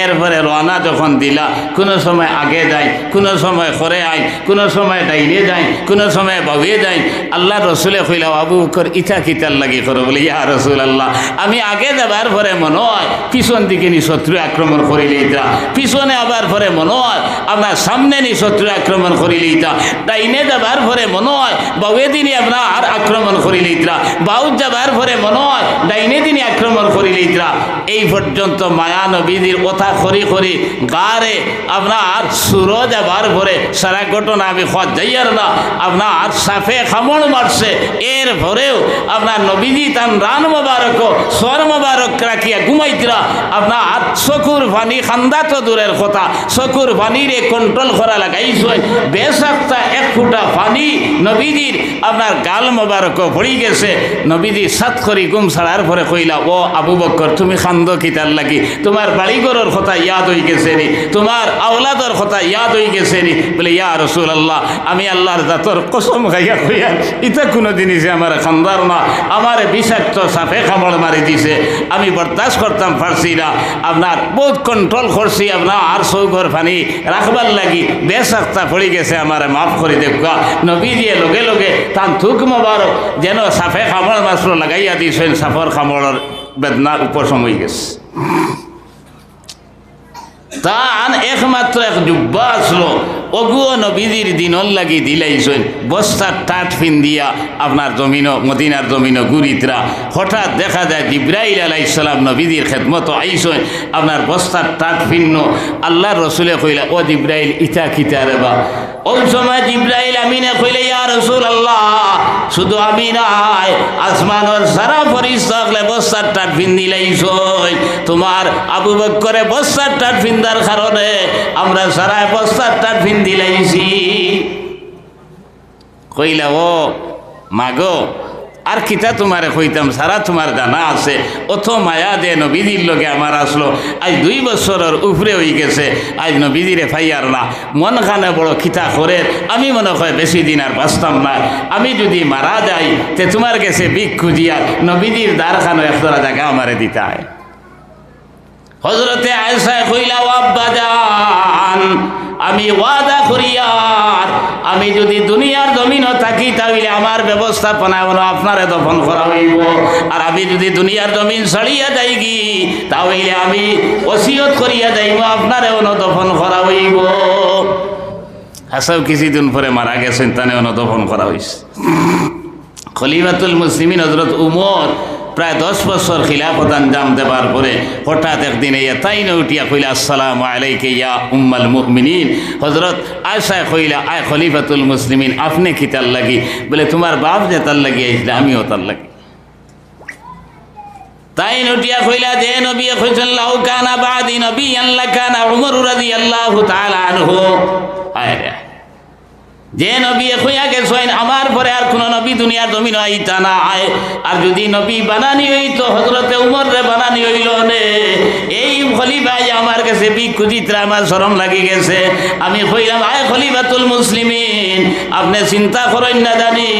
এরপরে রওনা যখন দিলা কোনো সময় আগে যায় কোনো সময় করে আয় কোনো সময় ডাইনে যায় কোনো সময় বাবিয়ে যায় আল্লাহ রসুলে কইলা আবু বকর ইটা কিতার লাগি করো বলে ইয়া রসুল আল্লাহ আমি আগে যাবার পরে মনে হয় পিছন দিকে নি শত্রু আক্রমণ করিলে ইতা পিছনে আবার পরে মনে হয় আপনার সামনে নি শত্রু আক্রমণ করিলে ইতা ডাইনে যাবার পরে মনে হয় বাবিয়ে দিনই আপনার আর আক্রমণ করিলে ইতা বাউদ যাবার পরে মনে হয় ডাইনে দিনই আক্রমণ করিলে ইতরা এই পর্যন্ত মায়া নবীদের কথা করি করি গারে আপনার সুরো যাবার পরে সারা ঘটনা আমি খোঁজ যাইয়ার না আপনার সাফে খামড় মারছে এর পরেও আপনার নবীজি তান রান মোবারক সর মোবারক রাখিয়া ঘুমাইতরা আপনার চকুর পানি খান্দা তো দূরের কথা চকুর পানিরে কন্ট্রোল করা লাগাইছেন বেশাক্তা 1 ফুটা পানি নবীজির আপনার গাল মোবারক পড়ি গেছে নবীজি সাত করি ঘুম ছাড়ার পরে কইলা ও আবু বকর তুমি খান্দ কিতার লাগি তোমার বাড়িঘরের কথা ইয়াদ হয়ে গেছে নি তোমার আওলাদর কথা ইয়াদ হয়ে গেছে নি বলে ইয়া রাসূলুল্লাহ আমি আল্লাহর জাতর কসম খাইয়া কইয়া ইটা কোনো জিনিসে আমার খান্দার না আমার বিষাক্ত সাপে কামড় মারি দিছে আমি বরদাস্ত করতাম পারছি না আপনার বহুত কন্ট্রোল করছি আপনার আর চৌঘর পানি রাখবার লাগি বেশাক্তা পড়ে গেছে আমার মাফ করে দেখবা নবী দিয়ে লগে লগে তান থুক মোবারক যেন সাপে কামড় মাত্র লাগাইয়া দিয়েছেন সাপর কামড়ের বেদনার উপশম হয়ে গেছে তান একমাত্র এক জুব্বা আসলো অগুও নবীজির দিনর লাগি দিলাইছেন বস্তার টাট ফিন দিয়া আপনার জমিনও মদিনার জমিনও গুরিতরা হঠাৎ দেখা যায় জিব্রাইল আলাইহিস সালাম নবীজির খেদমত আইছেন আপনার বস্তার টাট ফিন্ন আল্লাহ রসুলে কইলা ও জিব্রাইল ইটা কিতা রে বা ওই সময় জিব্রাইল আমিনে কইলে ইয়া রাসূলুল্লাহ শুধু আমি নাই আসমানের সারা ফেরেশতা বস্তার টাট ফিন দিলাইছেন তোমার আবু বকরে বস্তার টাট ফিন্দার কারণে আমরা সারা বস্তার টাট ফিন দিলাইছি কইলা ও মাগো আর কিতা তোমারে কইতাম সারা তোমার জানা আছে অত মায়া দে নবীজির লগে আমার আসলো আজ 2 বছরের উপরে হয়ে গেছে আজ নবীজিরে ফাইয়ার না মন খানে বড় খিতা করে আমি মনে হয় বেশি দিন আর বাঁচতাম না আমি যদি মারা যাই তে তোমার কাছে ভিক্ষু দিয়া নবীজির দ্বারখানো একটা জায়গা আমারে দিতে হয় হযরতে আয়েশা কইলা ও আব্বা জান আমি ওয়াদা করিয়ার আমি যদি দুনিয়ার জমিনও থাকি তাহলে আমার ব্যবস্থাপনা আপনারে দফন করা হইব আর আমি যদি দুনিয়ার জমিন ছাড়িয়া যাই কি তাহলে আমি ওসিয়ত করিয়া যাইব আপনারে দফন করা হইব হাসাও কিছুদিন পরে মারা গেছেন তানে দফন করা হয়েছে খলিফাতুল মুসলিমিন হযরত উমর প্রায় 10 বছর খিলাফত আঞ্জাম দেবার পরে হঠাৎ একদিন তাই না উঠিয়া কইলা আসসালামু আলাইকা ইয়া উম্মাল মুমিনিন হযরত আয়েশা কইলা আয় খলিফাতুল মুসলিমিন আপনি কি তার লাগি বলে তোমার বাপ যে তার লাগি আইছিল আমিও তার লাগি তাই উঠিয়া কইলা যে নবী কইছেন লাউ কানা বাদি নবিয়ান লাকানা উমর রাদিয়াল্লাহু তাআলা আনহু আয় যে নবী হইয়া গেছেন আমার পরে আর কোন নবী দুনিয়ার জমিন আইতা নাই। আর যদি নবী বানানি হইতো হযরতে উমর রে বানানি হইল নে। এই খলিফাই আমার কাছে বিকুজিত্রা আমার শরম লাগি গেছে। আমি কইলাম আয় খলিফাতুল মুসলিমিন, আপনি চিন্তা করেন না জানি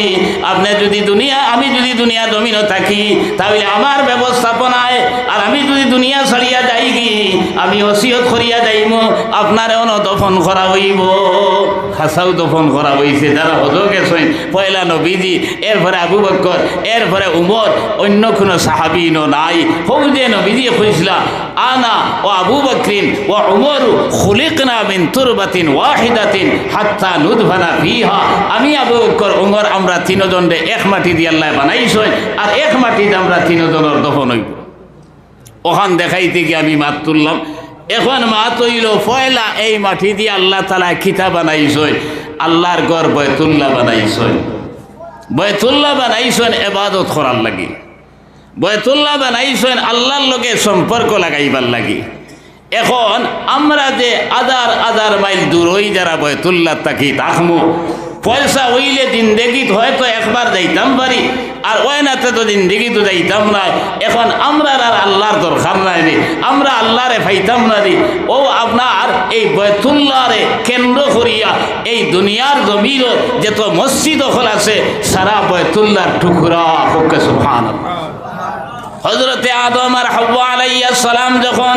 আপনি যদি আমি যদি দুনিয়ার জমিনও থাকি তাহলে আমার ব্যবস্থাপনায় আর আমি যদি দুনিয়া ছাড়িয়া যাই কি আমি ওসিয়ত করিয়া যাইব আপনার অন দফন করা হইব। হাসাও দফন করা হয়েছে যারা হজো গেছেন পয়লা নবীজি, এরপরে আবু বকর, এরপরে উমর, অন্য কোনো সাহাবী নাই। হৌ যে নবীজি কইছিলা আনা ও আবু বকরিন ও উমরু খুলিকনা মিন তুরবাতিন ওয়াহিদাতিন হাত্তা নুদফানা ফিহা। আমি আবু বকর উমর আমরা তিনজনে এক মাটি দিয়ে আল্লাহ বানাইছেন আর এক মাটিতে আমরা তিনজনের দফন হইব। ওখান দেখাইতে গিয়ে আমি মাত তুললাম। এখন মাত হইল পয়লা এই মাটি দিয়ে আল্লাহ তাআলা কিতা বানাইছেন, আল্লাহর ঘর বয়তুল্লাহ বানাইছেন। বয়তুল্লাহ বানাইছেন ইবাদত করার লাগি, বয়তুল্লাহ বানাইছেন আল্লাহর লগে সম্পর্ক লাগাইবার লাগি। এখন আমরা যে আদার আদার মাইল দূর হই যারা বয়তুল্লাহ তাকি তাকমু, পয়সা হইলে জিন্দেগিত হয়তো একবার যাইতাম পারি আর ওই নাতে তো জিন্দেগি তো যাইতাম না। এখন আমরা আর আল্লাহর দরকার নাই রে, আমরা আল্লাহরে পাইতাম না রে। ও আপনার এই বয়তুল্লাহরে কেন্দ্র করিয়া এই দুনিয়ার জমির যত মসজিদ ওখান আছে সারা বয়তুল্লাহর টুকরা হোক সুবহানাল্লাহ। হযরতে আদম আর হাওয়া আলাইহিস সালাম যখন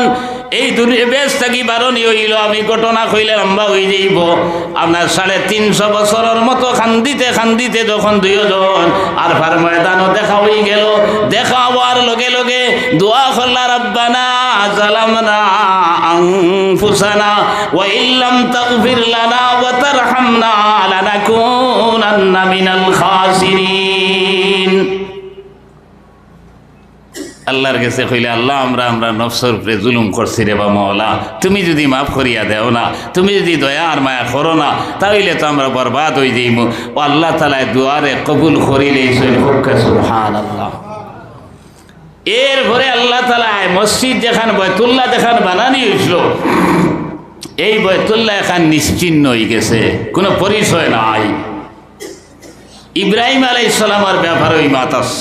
এই দুনিয়া বেশ থাকি বারণী হইল, আমি ঘটনা কইলে লম্বা হয়ে যাইব। আপনার 350 বছরের মতো খান্দিতে খান্দিতে যখন দুইজন আর ফার ময়দানও দেখা হয়ে গেল, দেখা হওয়ার লগে লগে দোয়া করলা রব্বানা যালামনা আনফুসানা ওয়া ইল্লাম তাগফির লানা ওয়া তারহামনা লানাকুনান্না মিনাল খাসিরিন। আল্লাহর কাছে কইলে আল্লাহ আমরা নফসের উপরে জুলুম করছি রে বা মওলা, তুমি যদি মাফ করিয়া দেও না, তুমি যদি দয়া আর মায়া করো না তাহলে তো আমরা বরবাদ হয়ে যাইব। ও আল্লাহ তাআলা দুয়ারে কবুল করিলে সুবহানাল্লাহ। এরপরে আল্লাহ তাআলা মসজিদ যেখান বয়তুল্লাহ যেখান বানানি হয়েছিল, এই বয়তুল্লাহ এখন নিশ্চিহ্ন হয়ে গেছে, কোনো পরিচয় নাই। ইব্রাহিম আলাইহিস সালামের ব্যাপারে ওই মাতাস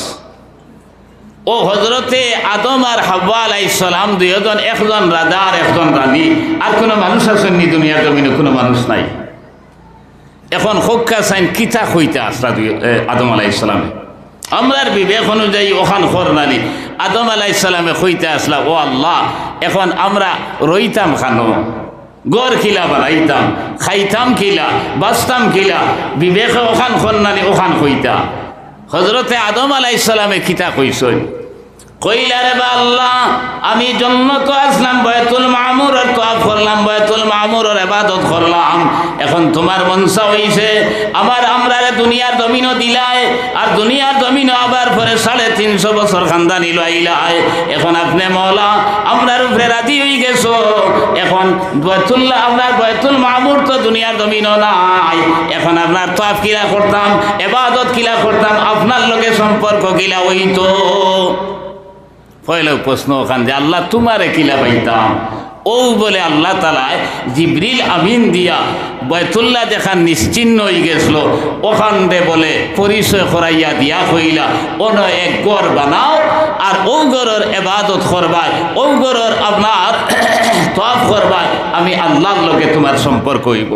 ও হযরতে আদম আর হাওয়া আলাইহিস সালাম দুইজন, একজন রাজা আর একজন রানী, আর কোনো মানুষ আসেননি দুনিয়ার জমিনে, কোনো মানুষ নাই। এখন হক্কা সাইন কিতা কইতা আসলা আদম আলাইহিস সালামে, আমরার বিবেক অনুযায়ী ওখান করনানি আদম আলাইহিস সালামে কইতে আসলা ও আল্লাহ এখন আমরা রইতাম খানো, গড় খিলা বানাইতাম, খাইতাম খিলা, বাঁচতাম খিলা, বিবেকে ওখান করনানি ওখান কইতা। হযরতে আদম আলাইহিস সালামে কিতা কইছেন, কইলা রে বা আল্লাহ আমি জন্নত আসলাম, বাইতুল মামুরের তওয়াফ করলাম, বাইতুল মামুরের ইবাদত করলাম। এখন তোমার মনসা হইছে আমরা দুনিয়ার জমিনও দিলাই আর দুনিয়ার জমিনও আবার পরে 350 বছর খানদানি লইলাই। এখন আপনি মওলা আমরার উপরে রাজি হই গেছো। এখন বাইতুল্লাহ আপনার বাইতুল মামুর তো দুনিয়ার জমিনও নাই, এখন আপনার তওয়াফ কিলা করতাম, ইবাদত কিলা করতাম, আপনার লগে সম্পর্ক কিলা হইতো। পয়লা প্রশ্ন ওখান যে আল্লাহ তোমারে কিলা পাইতাম। ও বলে আল্লাহ তাআলা জিবরিল আমিন দিয়া বাইতুল্লাহ যেখান নিশ্চিহ্ন হয়ে গেছিল ওখান দে বলে পরিচয় করাইয়া দিয়া কইলা অন্য এক ঘর বানাও আর ও ঘরের ইবাদত করবাই, ও ঘরের আপনার তওয়াফ করবাই, আমি আল্লাহর লগে তোমার সম্পর্ক হইব।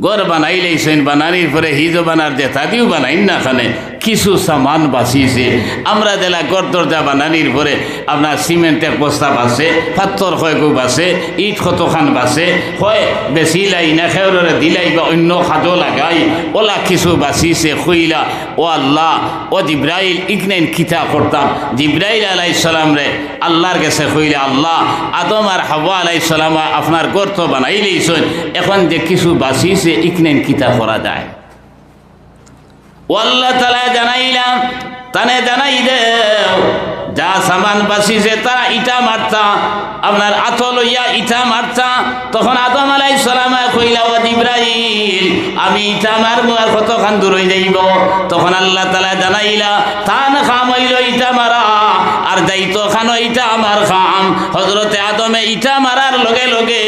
ঘর বানাই লাইছেন, বানানির পরে হিজো বানার দেখা দিও বানাইন না, খানে কিছু সামান বাঁচিয়েছে। আমরা জেলা ঘর দরজা বানানির পরে আপনার সিমেন্টের বস্তা বাসে, পাথর কয়েকও বাসে, ইট কতখান বাসে, হয় বেশি লাই না খেয়রে দিলাই বা অন্য খাদো লাগাই, ওলা কিছু বাঁচিয়েছে। কইলা ও আল্লাহ ও জিব্রাইল ইকনাইন কিতা করতাম। জিব্রাইল আলাইহিস সালাম রে আল্লাহর কাছে কইলা আল্লাহ আদম আর হাওয়া আলাইহিস সালাম আপনার ঘর তো বানাই লইছেন, এখন যে কিছু বাঁচিয়েছে ইকনাইন কিতা করা যায়। ও আল্লাহ তাআলা জানাইলাম তানে জানাই দে যা সামান বাঁচিছে তারা ইটা মারতা, আপনার আতো লইয়া ইটা মারতা। তখন আদম আলাইহিস সালাম কইলা ও জিব্রাইল আমি ইটা মারবো আর কতখান দূর হয়ে যাইব। তখন আল্লাহ তাআলা জানাইলা তান খাম হইল ইটা মারা আর আর যাইতো খানো এইটা আমার খাম। হজরতে আদমে ইটা মারার লগে লগে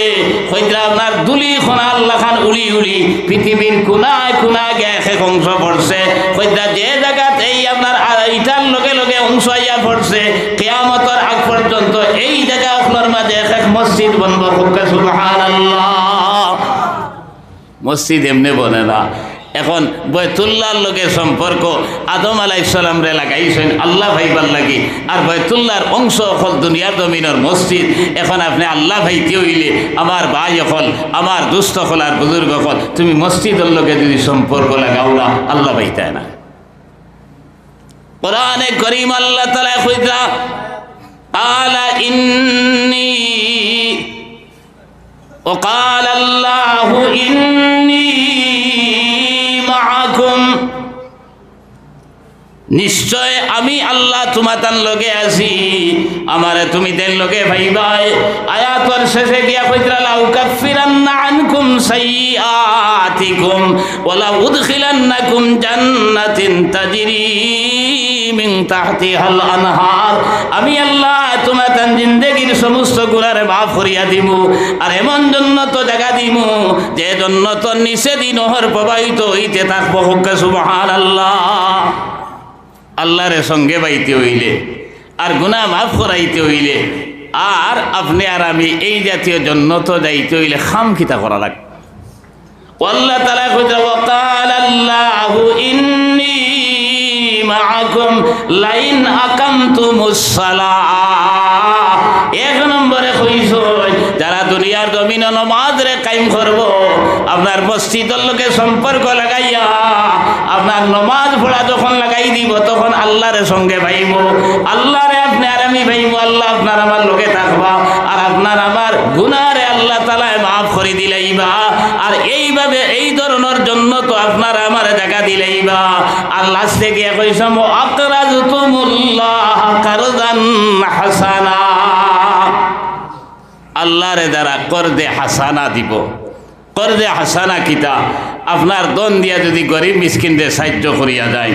হইতরা আপনার দুলি খোনা আল্লাহ খান উলি উলি পৃথিবীর কোনায় কোনায় গিয়ে এক অংশ পড়ছে। হইতরা যে জায়গাত এই আপনার ইটার লগে লগে অংশ আইয়া পড়ছে কিয়ামতের আগ পর্যন্ত এই জায়গা আপনার মাঝে এক মসজিদ বনব। সুবহানাল্লাহ। মসজিদ এমনি বনে না। এখন বয়তুল্লাহর লগে সম্পর্ক আদম আলাইহিস সালাম রে লাগাইছেন আল্লাহ ভাইবার লাগি, আর বয়তুল্লাহর অংশ হল দুনিয়ার জমিনের মসজিদ। এখন আপনি আল্লাহ ভাইতে হইলে আমার ভাই হল, আমার দুস্থ হল, আর বুজুর্গ হল, তুমি মসজিদের লগে যদি সম্পর্ক লাগাও না আল্লাহ ভাইতায় না। কোরআনে কারীম আল্লাহ তাআলা কইতা আলা ইন্নী وقال الله إني معكم, নিশ্চয় আমি আল্লাহ তোমাতান লগে আছি, আমারে তুমি দেন লগে ভাইবাই। আয়াতর শেষে গিয়া কইতরা লাউ কাফিরান্না আনকুম সাইয়্যাতিকুম ওয়ালা উদখিলান্নাকুম জান্নাতিন তাজরি মিন তাহতিহাল আনহার, আমি আল্লাহ তোমাতান জিন্দেগির সমস্ত গুনাহরে মাফ করিয়া দিমু, আর এমন জান্নাত জায়গা দিমু যে জান্নাতর নিচে দি নহর প্রবাহিত হইতে থাকবো। সুবহানাল্লাহ। আল্লাহরে সঙ্গে বাইতে হইলে আর গুনাহ মাফ করাইতে হইলে আর আপনি আর আমি এই জাতীয় জান্নাত যাইতে হইলে খামখিতা করা লাগবে। আল্লাহ তাআলা কইতা ওয়াকাল আল্লাহু ইন্নী মাআকুম লাইন আকামতুমুস সালাহ, এক নম্বরে কইছ যারা দুনিয়ার জমিনে নামাজ রে কায়েম করব, আপনার মসজিদের লোকে সম্পর্ক লাগাইয়া আপনার নামাজ পড়া যখন লাগাই দিব তখন আল্লাহর সঙ্গে ভাইব, আল্লাহরে আপনি আর আমি ভাইব, আল্লাহ আপনার আমার লোকে থাকবা, আর আপনার আমার গুনাহরে আল্লাহ তাআলা মাফ করে দিলাইবা। আর এইভাবে এই ধরনের জন্য তো আপনার আমার জায়গা দিলাইবা। আর লাস্টে গিয়ে কইসাম আকরাজতুমুল্লাহ কারদান হাসানা, আল্লাহরে দ্বারা করদে হাসানা দিব। করদে হাসানা কিতা? আপনার দন দিয়া যদি গরিব মিসকিনদের সাহায্য করিয়া যায়,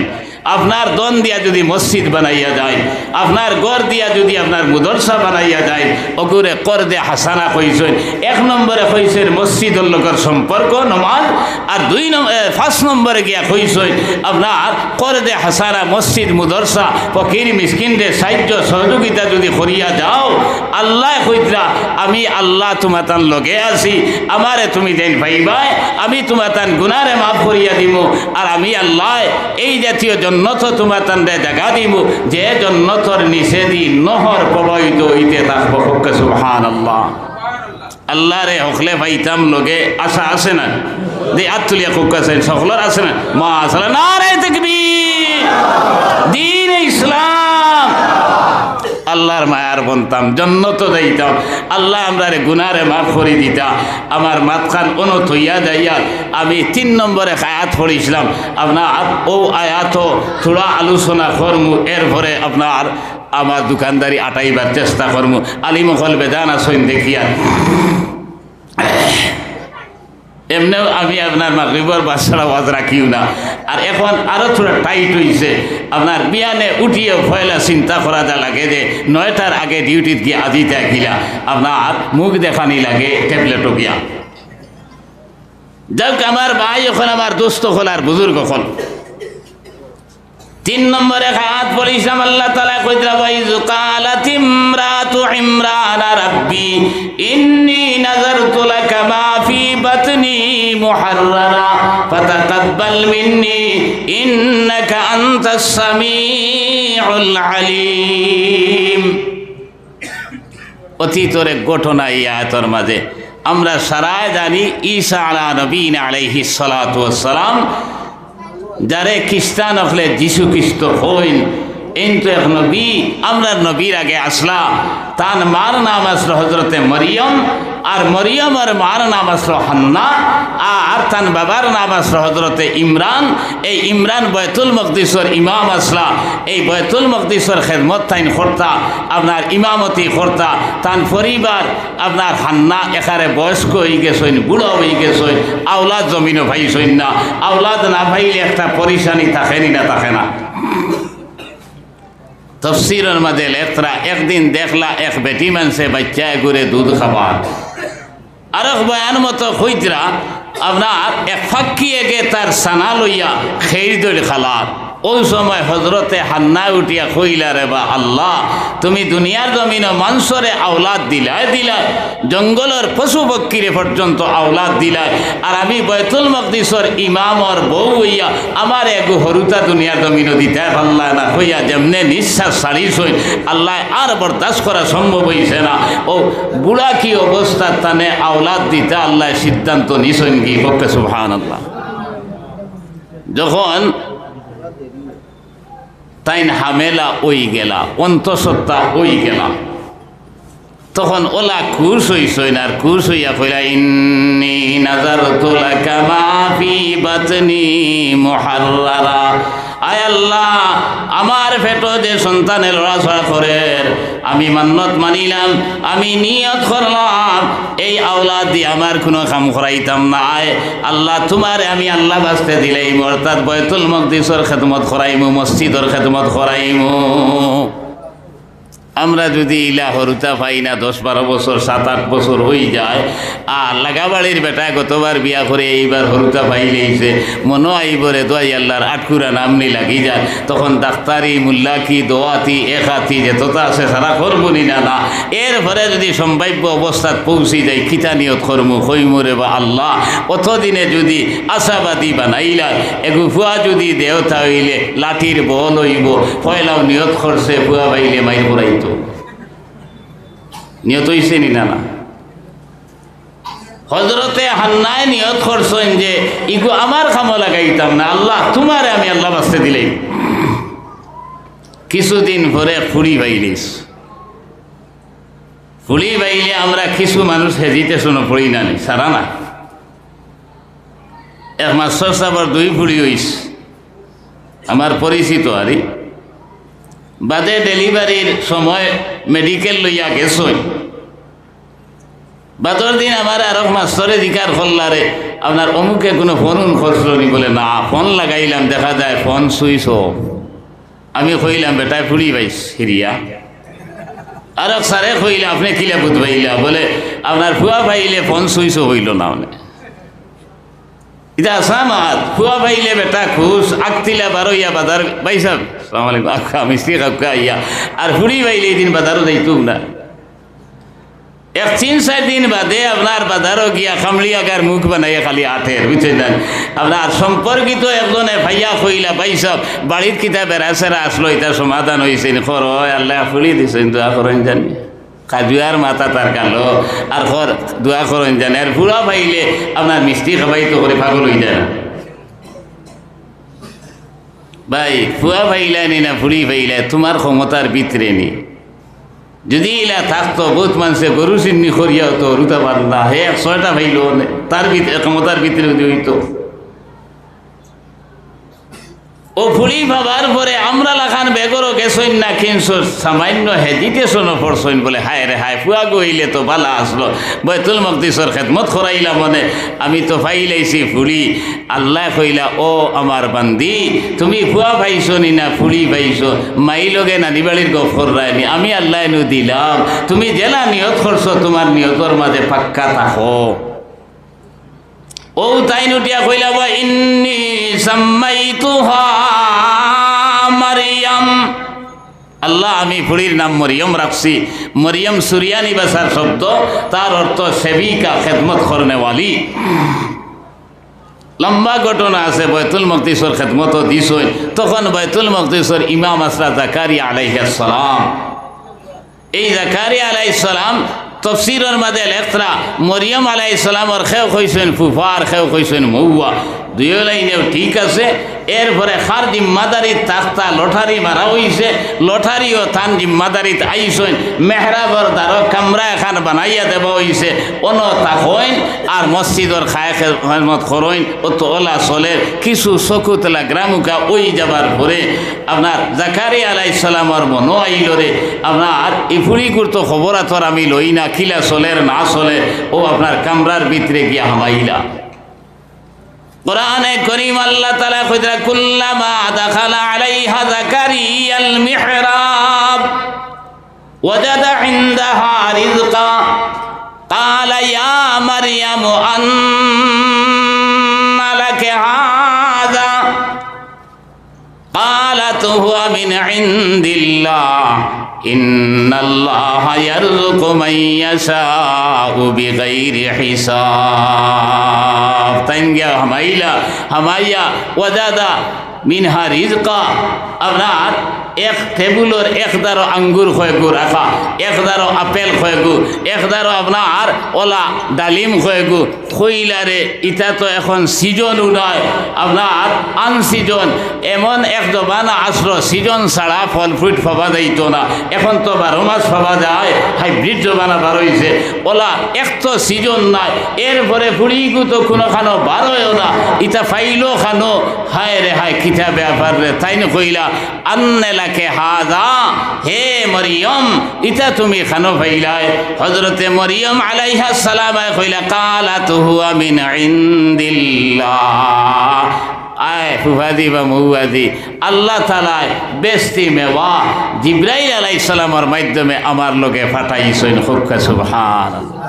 আপনার দন দিয়া যদি মসজিদ বানাইয়া যায়, আপনার গড় দিয়া যদি আপনার মুদরসা বানাইয়া যায়, ওগুরে করদে হাসানা কইছেন। এক নম্বরে কইছেন মসজিদের লোকের সম্পর্ক নমাজ, আর 5 নম্বরে গিয়া কইছেন আপনার করদে হাসানা মসজিদ মুদরসা ফকির মিসকিনদের সাহায্য সহযোগিতা যদি করিয়া যাও, আল্লাহ কইতরা আমি আল্লাহ তোমাতান লগে আছি, আমারে তুমি দেন ভাইবাই, আমি তোমাতান গুনারে মাফ করিয়া দিব, আর আমি আল্লাহ এই জাতীয় জন্নত তোমাতান রে জায়গা দিব যে জন্নতর নিচে দি নহর প্রবাহিত হইতে থাকবো। সুবহানাল্লাহ। আল্লাহ রে হকলে ভাইতাম লগে আশা আছে না? যে আতুলিয়া কুকাছেন সকলের আছে না? মা আসলে না রে তাকবীর, দ্বীন ইসলাম, আল্লাহর মায়ার বনতাম, জন্নত যাইতাম, আল্লাহ আমরা রে গুনারে মাফ করে দিতা। আমার মাতখান অনত হইয়া যাইয়া আমি 3 নম্বরে আয়াত পড়িছিলাম, আপনার ও আয়াত থোড়া আলোচনা করমু, এরপরে আপনার আমার দোকানদারি আটাইবার চেষ্টা করমু। আলিমকল বেদান আসইন দেখিয়া এমনিও আমি আপনার মাগরিবের বাসার আওয়াজ রাখিও না। আর এখন আরও থোড়া টাইট হয়েছে, আপনার বিয়ানে উঠিয়ে ফয়লা চিন্তা করা যা লাগে যে 9টার আগে ডিউটিত গিয়ে আজিতে গিলা আপনার মুখ দেখানি লাগে ট্যাবলেটও গিয়া। যাক আমার ভাই এখন আমার দোস্ত হল আর বুজুর্গ হল। 3 নম্বরে আয়াত পড়িলাম, আল্লাহ তাআলা কইতরা ওয়াইজ কালাত ইমরাতু ইমরান রাব্বি ইন্নী নাযারতু লাকা মা ফি বাতনি মুহাররারা ফাতাকাব্বাল মিন্নি ইন্নাকা আনতাস সামিউল আলিম। অতীতের ঘটনা এই আয়াতের মাঝে আমরা সারায় জানি ঈসা আলা নবীনা আলাইহিস সালাতু ওয়াস সালাম যারে খ্রিস্টান হলে যিশু খ্রিস্ট হইন, কিন্তু এক নবী আমরা নবীর আগে আসলা, তার মার নাম আসলো হজরতে মরিয়ম, আর মরিয়মের মার নাম আসলো হান্না, আর তার বাবার নাম আসলো হজরতে ইমরান। এই ইমরান বয়তুল মকদিসর ইমাম আসলা, এই বয়তুল মকদিসর খেদমত তাইন করতা, আপনার ইমামতি করতা। তার পরিবার আপনার হান্না এখানে বয়স্ক হয়ে গেছেন, বুড়ো হয়ে গেছেন, আওলাদ জমিনও ভাইছেন না, আওলাদ না ভাইলে একটা পরিশানি থাকেনি না থাকে না। তফসিরের মাঝে লেখরা একদিন দেখলা এক বেটি মানুষে বাচ্চায় ঘুরে দুধ খাবার আর এক বয়ান মতো খুঁজরা আপনার এক ফাঁকি এগে তার সানা লইয়া খের দৌড় খালার। ওই সময় হজরতে হান্না উঠিয়া কইলা রে বা আল্লাহ, তুমি দুনিয়ার জমিনে মানুষরে আওলাদ দিলাই জঙ্গলের পশু পক্ষীরে পর্যন্ত আওলাদ দিলাই, আর আমি বাইতুল মকদিসর ইমামর বউ হইয়া আমার এগু হরুতা দুনিয়ার জমিনে দিতে পারলা না হইয়া যেমনে নিঃশ্বাস ছাড়িস হই আল্লাহ আর বরদাস্ত করা সম্ভব হইছে না। ও বুড়া কি অবস্থা তানে আওলাদ দিতে আল্লাহ সিদ্ধান্ত নিছেন কি পক্ষে সুবহানাল্লাহ। যখন তাইন হামেলা ওই গেলা অন্তঃসত্ত্বা ওই গেলা, তখন ওলা খুশ হইসইন আর খুশ হইয়া কইলা ইন্নী নাযারতু লাকা মা ফি বাতনি মুহাররারা। আয় আল্লাহ, আমার পেটো যে সন্তানের লড়াছড়া করে আমি মান্নত মানিলাম, আমি নিয়ত করলাম এই আওলাদ দিয়ে আমার কোনো কাম করাইতাম না। আয় আল্লাহ, তোমার আমি আল্লাহ বাঁচতে দিলেই অর্থাৎ বাইতুল মকদিসের খেদমত করাইমু, মসজিদের খেদমত করাইমু। আমরা যদি ইলা হরুতা পাই না 10-12 বছর 7-8 বছর হয়ে যায়, আর লাগাবাড়ির বেটা গতবার বিয়া করে এইবার হরুতা পাইলেইছে মনো আইবরে দোয়াই আল্লাহর আটকুরা নামনি লাগি যায়, তখন ডাক্তারি মুল্লাকি দোয়াতি একাতি যেতটা আছে সারা করবনি না না। এরপরে যদি সম্ভাব্য অবস্থাত পৌঁছি যায় কিতা নিয়ত করমু কইমুরে বা আল্লাহ, অতদিনে যদি আশাবাদী বানাইলা এগু ফুয়া যদি দেওতা হইলে লাঠির বল হইব, পয়লাও নিয়ত করছে ফুয়া পাইলে মাইর পড়াইত নিয়ত হইছে নি না না। হজরতে হান্নায় নিয়ত করছেন যে ইগু আমার কামো লাগাইতাম না, আল্লাহ তোমারে আমি আল্লাহ বাঁচতে দিলেই। কিছুদিন পরে ফুড়ি বাইলিস, ফুড়ি বাইলে আমরা কিছু মানুষ হেজিতে শোনো পড়ি না নি সারা না। এক মাস্টার সাহেবের 2 ফুড়ি হইস আমার পরিচিত আরে বাদে ডেলিভারির সময় মেডিকেল লইয়া গেছই। বাদর দিন আমার আর মাস্টরে জিকার করলারে আপনার অমুকে কোনো ফোন করছিল নি, বলে না ফোন লাগাইলাম দেখা যায় ফোন সুইচ অফ। আমি কইলাম বেটায় ফুড়ি পাইস হিরিয়া, আর স্যারে কইলাম আপনি কিলা বুধ পাইলা, বলে আপনার ফুয়া পাইলে ফোন সুইচ অফ হইল না। মানে এটা আসামাত ফুয়া পাইলে বেটা খুশ আকতিলা বারোইয়া বাজার বাইসাব সালাম আলাইকুম আক্কা মিস্ত্রি কাকা ইয়া, আর ফুড়ি পাইলে এই দিন বাজারও যাইতুম না। 3-4 দিন বাদে আপনার বাজারও গিয়া খামলিয়াগার মুখ বানাইয়া খালি আঠের বুঝছেন না। আপনার সম্পর্কিত একজনে ভাইয়া কইলা বাইসাব বাড়ির কিতা বেড়াছেরা আসলো, এটা সমাধান হয়েছে খর আল্লাহ ফুড়ি দিছেন দোয়া করেন জানি কাজুয়ার মাথা তার কালো আর ঘর দোয়া করেন জানে। আর ফুড়া পাইলে আপনার মিষ্টি খাবাই তো করে পাগল হয়ে যায় না ভাই। ফুয়া পাইলা নি না ফুড়ি পাইলা তোমার ক্ষমতার ভিতরে নি। যদি ইলা থাকতো বহুত মানুষে গরু চিন্নি করিয়া হতো রুতা পারলা হে 100টা ভাইল তার ক্ষমতার ভিতরে যদি হইতো। ও ফুড়ি ভাবার পরে আমরা লাখান বেগরও গেছইন না, কিন্তু সামান্য হেজিটেশনও পড়ছইন বলে হায় রে হায় ফুয়া গইলে তো বালা আসলো বাইতুল মকদিসের খেদমত করাইলা মনে আমি তো পাইলাইছি ফুড়ি। আল্লাহ কইলা ও আমার বান্দি তুমি ফুয়া পাইছো নি না ফুড়ি পাইছো, মাই লগে নানি বাড়ির গফর রায়নি আমি আল্লাহ নু দিলাম, তুমি জেলা নিয়ত করছো তোমার নিয়তর মাঝে পাক্কা থাকো। ও তাই নুটিয়া কইলা বা ইন্নী সাম্মাইতুহা মারিয়াম, আল্লাহ আমি ফুড়ির নাম মরিয়ম রাখছি। মরিয়ম সুরিয়ানি ভাষার শব্দ, তার অর্থ সেবিকা খেদমত করনেওয়ালি। লম্বা ঘটনা আছে, বাইতুল মকদিসের খেদমতও দিছই। তখন বাইতুল মকদিসের ইমাম আসরা জাকারিয়া আলাইহিস সালাম। এই জাকারিয়া আলাইহিস সালাম তফসিরের মাঝে লেখরা মরিয়ম আলাইহিস সালামের খেউ কইছেন ফুফা আর খেউ কইছেন মৌয়া, 2 লাইনেও ঠিক আছে। এরপরে খার জিম্মাদারিত তাখতা লটারি মারা হইছে, লটারিও থান জিম্মাদারিত আইসইন। মেহরাবর দ্বারা কামরা এখান বানাইয়া দেওয়া হইছে, অন তাকইন আর মসজিদর খায় খেদমত করইন। ও তো ওলা চলের কিছু চকুতলা গ্রামুকা ওই যাবার পরে আপনার জাকারিয়া আলাইহিস সালামের মনো আইলরে আপনার ইফুড়ি করতো খবর আতর আমি লই না কিলা চলের না চলে। ও আপনার কামরার ভিতরে গিয়া হামাইলা। কুরআনে কারীম আল্লাহ তাআলা কইরা কুল্লামা দাখালা আলাইহা যাকারিয়াল মিহরাব ওয়াজাদা ইনদাহা রিজকা ক্বালা ইয়া মারইয়াম আন্না লাকি হাযা ক্বালাত হুয়া মিন ইনদিল্লাহ ইন্নাল্লাহা ইয়ারযুকু মান ইয়াশাউ বিগাইরি হিসাব। তাইন গিয়া হামাইয়া ওয়াজাদা মিনহা রিজকা, আপনার এক টেবুলের একদারো আঙ্গুর খয়েগু রাখা, একদারো আপেল খয়েগু, একদারো আপনার ওলা ডালিম খয়েগু খইলারে। ইটা তো এখন সিজনও নয়, আপনার আনসিজন। এমন এক জবানা আসলো সিজন ছাড়া ফল ফ্রুট পাওয়া যাইত না, এখন তো 12 মাস পাওয়া যায়, হাইব্রিড জবানা বার হয়েছে। ওলা এক তো সিজন নাই, এরপরে ফুড়িগু তো কোনো খানো বারোয়ও না, ইটা ফাইলো খানো। হায় রে হায় কিতা ব্যাপার রে। তাই না কইলা আন্নে লাকে হাজা, হে মরিয়ম ইটা তুমি খানো ফাইলায়। হযরতে মরিয়ম আলাইহিস সালাম কইলা কালাত হুয়া মিন ইনদিল্লাহ। আয় ফুফাদি বা মৌয়াদি, আল্লাহ তাআলা বেস্তি মেওয়া জিবরাইল আলাইহিস সালামের মাধ্যমে আমার লোকে ফাটাইছেন। খুবকা সুবহানাল্লাহ।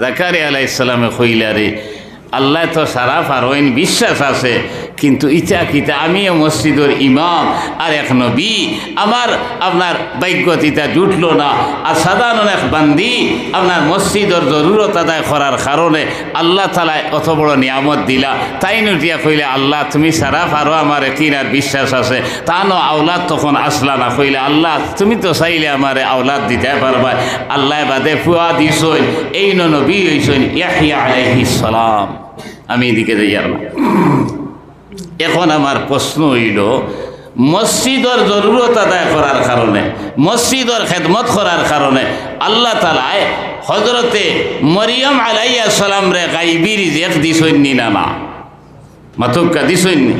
যাকারিয়া আলাইহিস সালামে কইলা রে আল্লাহ তো সারা পারোইন, বিশ্বাস আছে, কিন্তু ইটা কিতা আমিও মসজিদের ইমাম আর এক নবী, আমার আপনার ভাগ্যত ইটা জুটলো না। আর সাধারণ এক বান্দি আপনার মসজিদের জরুরত আদায় করার কারণে আল্লাহ তাআলা অত বড় নিয়ামত দিলা। তাই নটিয়া কইলে আল্লাহ তুমি সারা পারো, আমার একদিন আর বিশ্বাস আছে। তা নো আওলাদ তখন আসলা না, কইলে আল্লাহ তুমি তো চাইলে আমারে আওলাদ দিতে পারবা। আল্লাহ বাদে ফুয়া দিছইন, এই নবী হইছেন ইয়াহইয়া আলাইহিস সালাম। আমি এদিকে যাইয়ার না। এখন আমার প্রশ্ন হইল, মসজিদের জরুরত আদায় করার কারণে, মসজিদের খেদমত করার কারণে আল্লাহ তাআলা হযরতে মরিয়ম আলাইহিস সালাম রে গায়বী রিজিক দিছেন না? না মাতুকা দিছেন নি?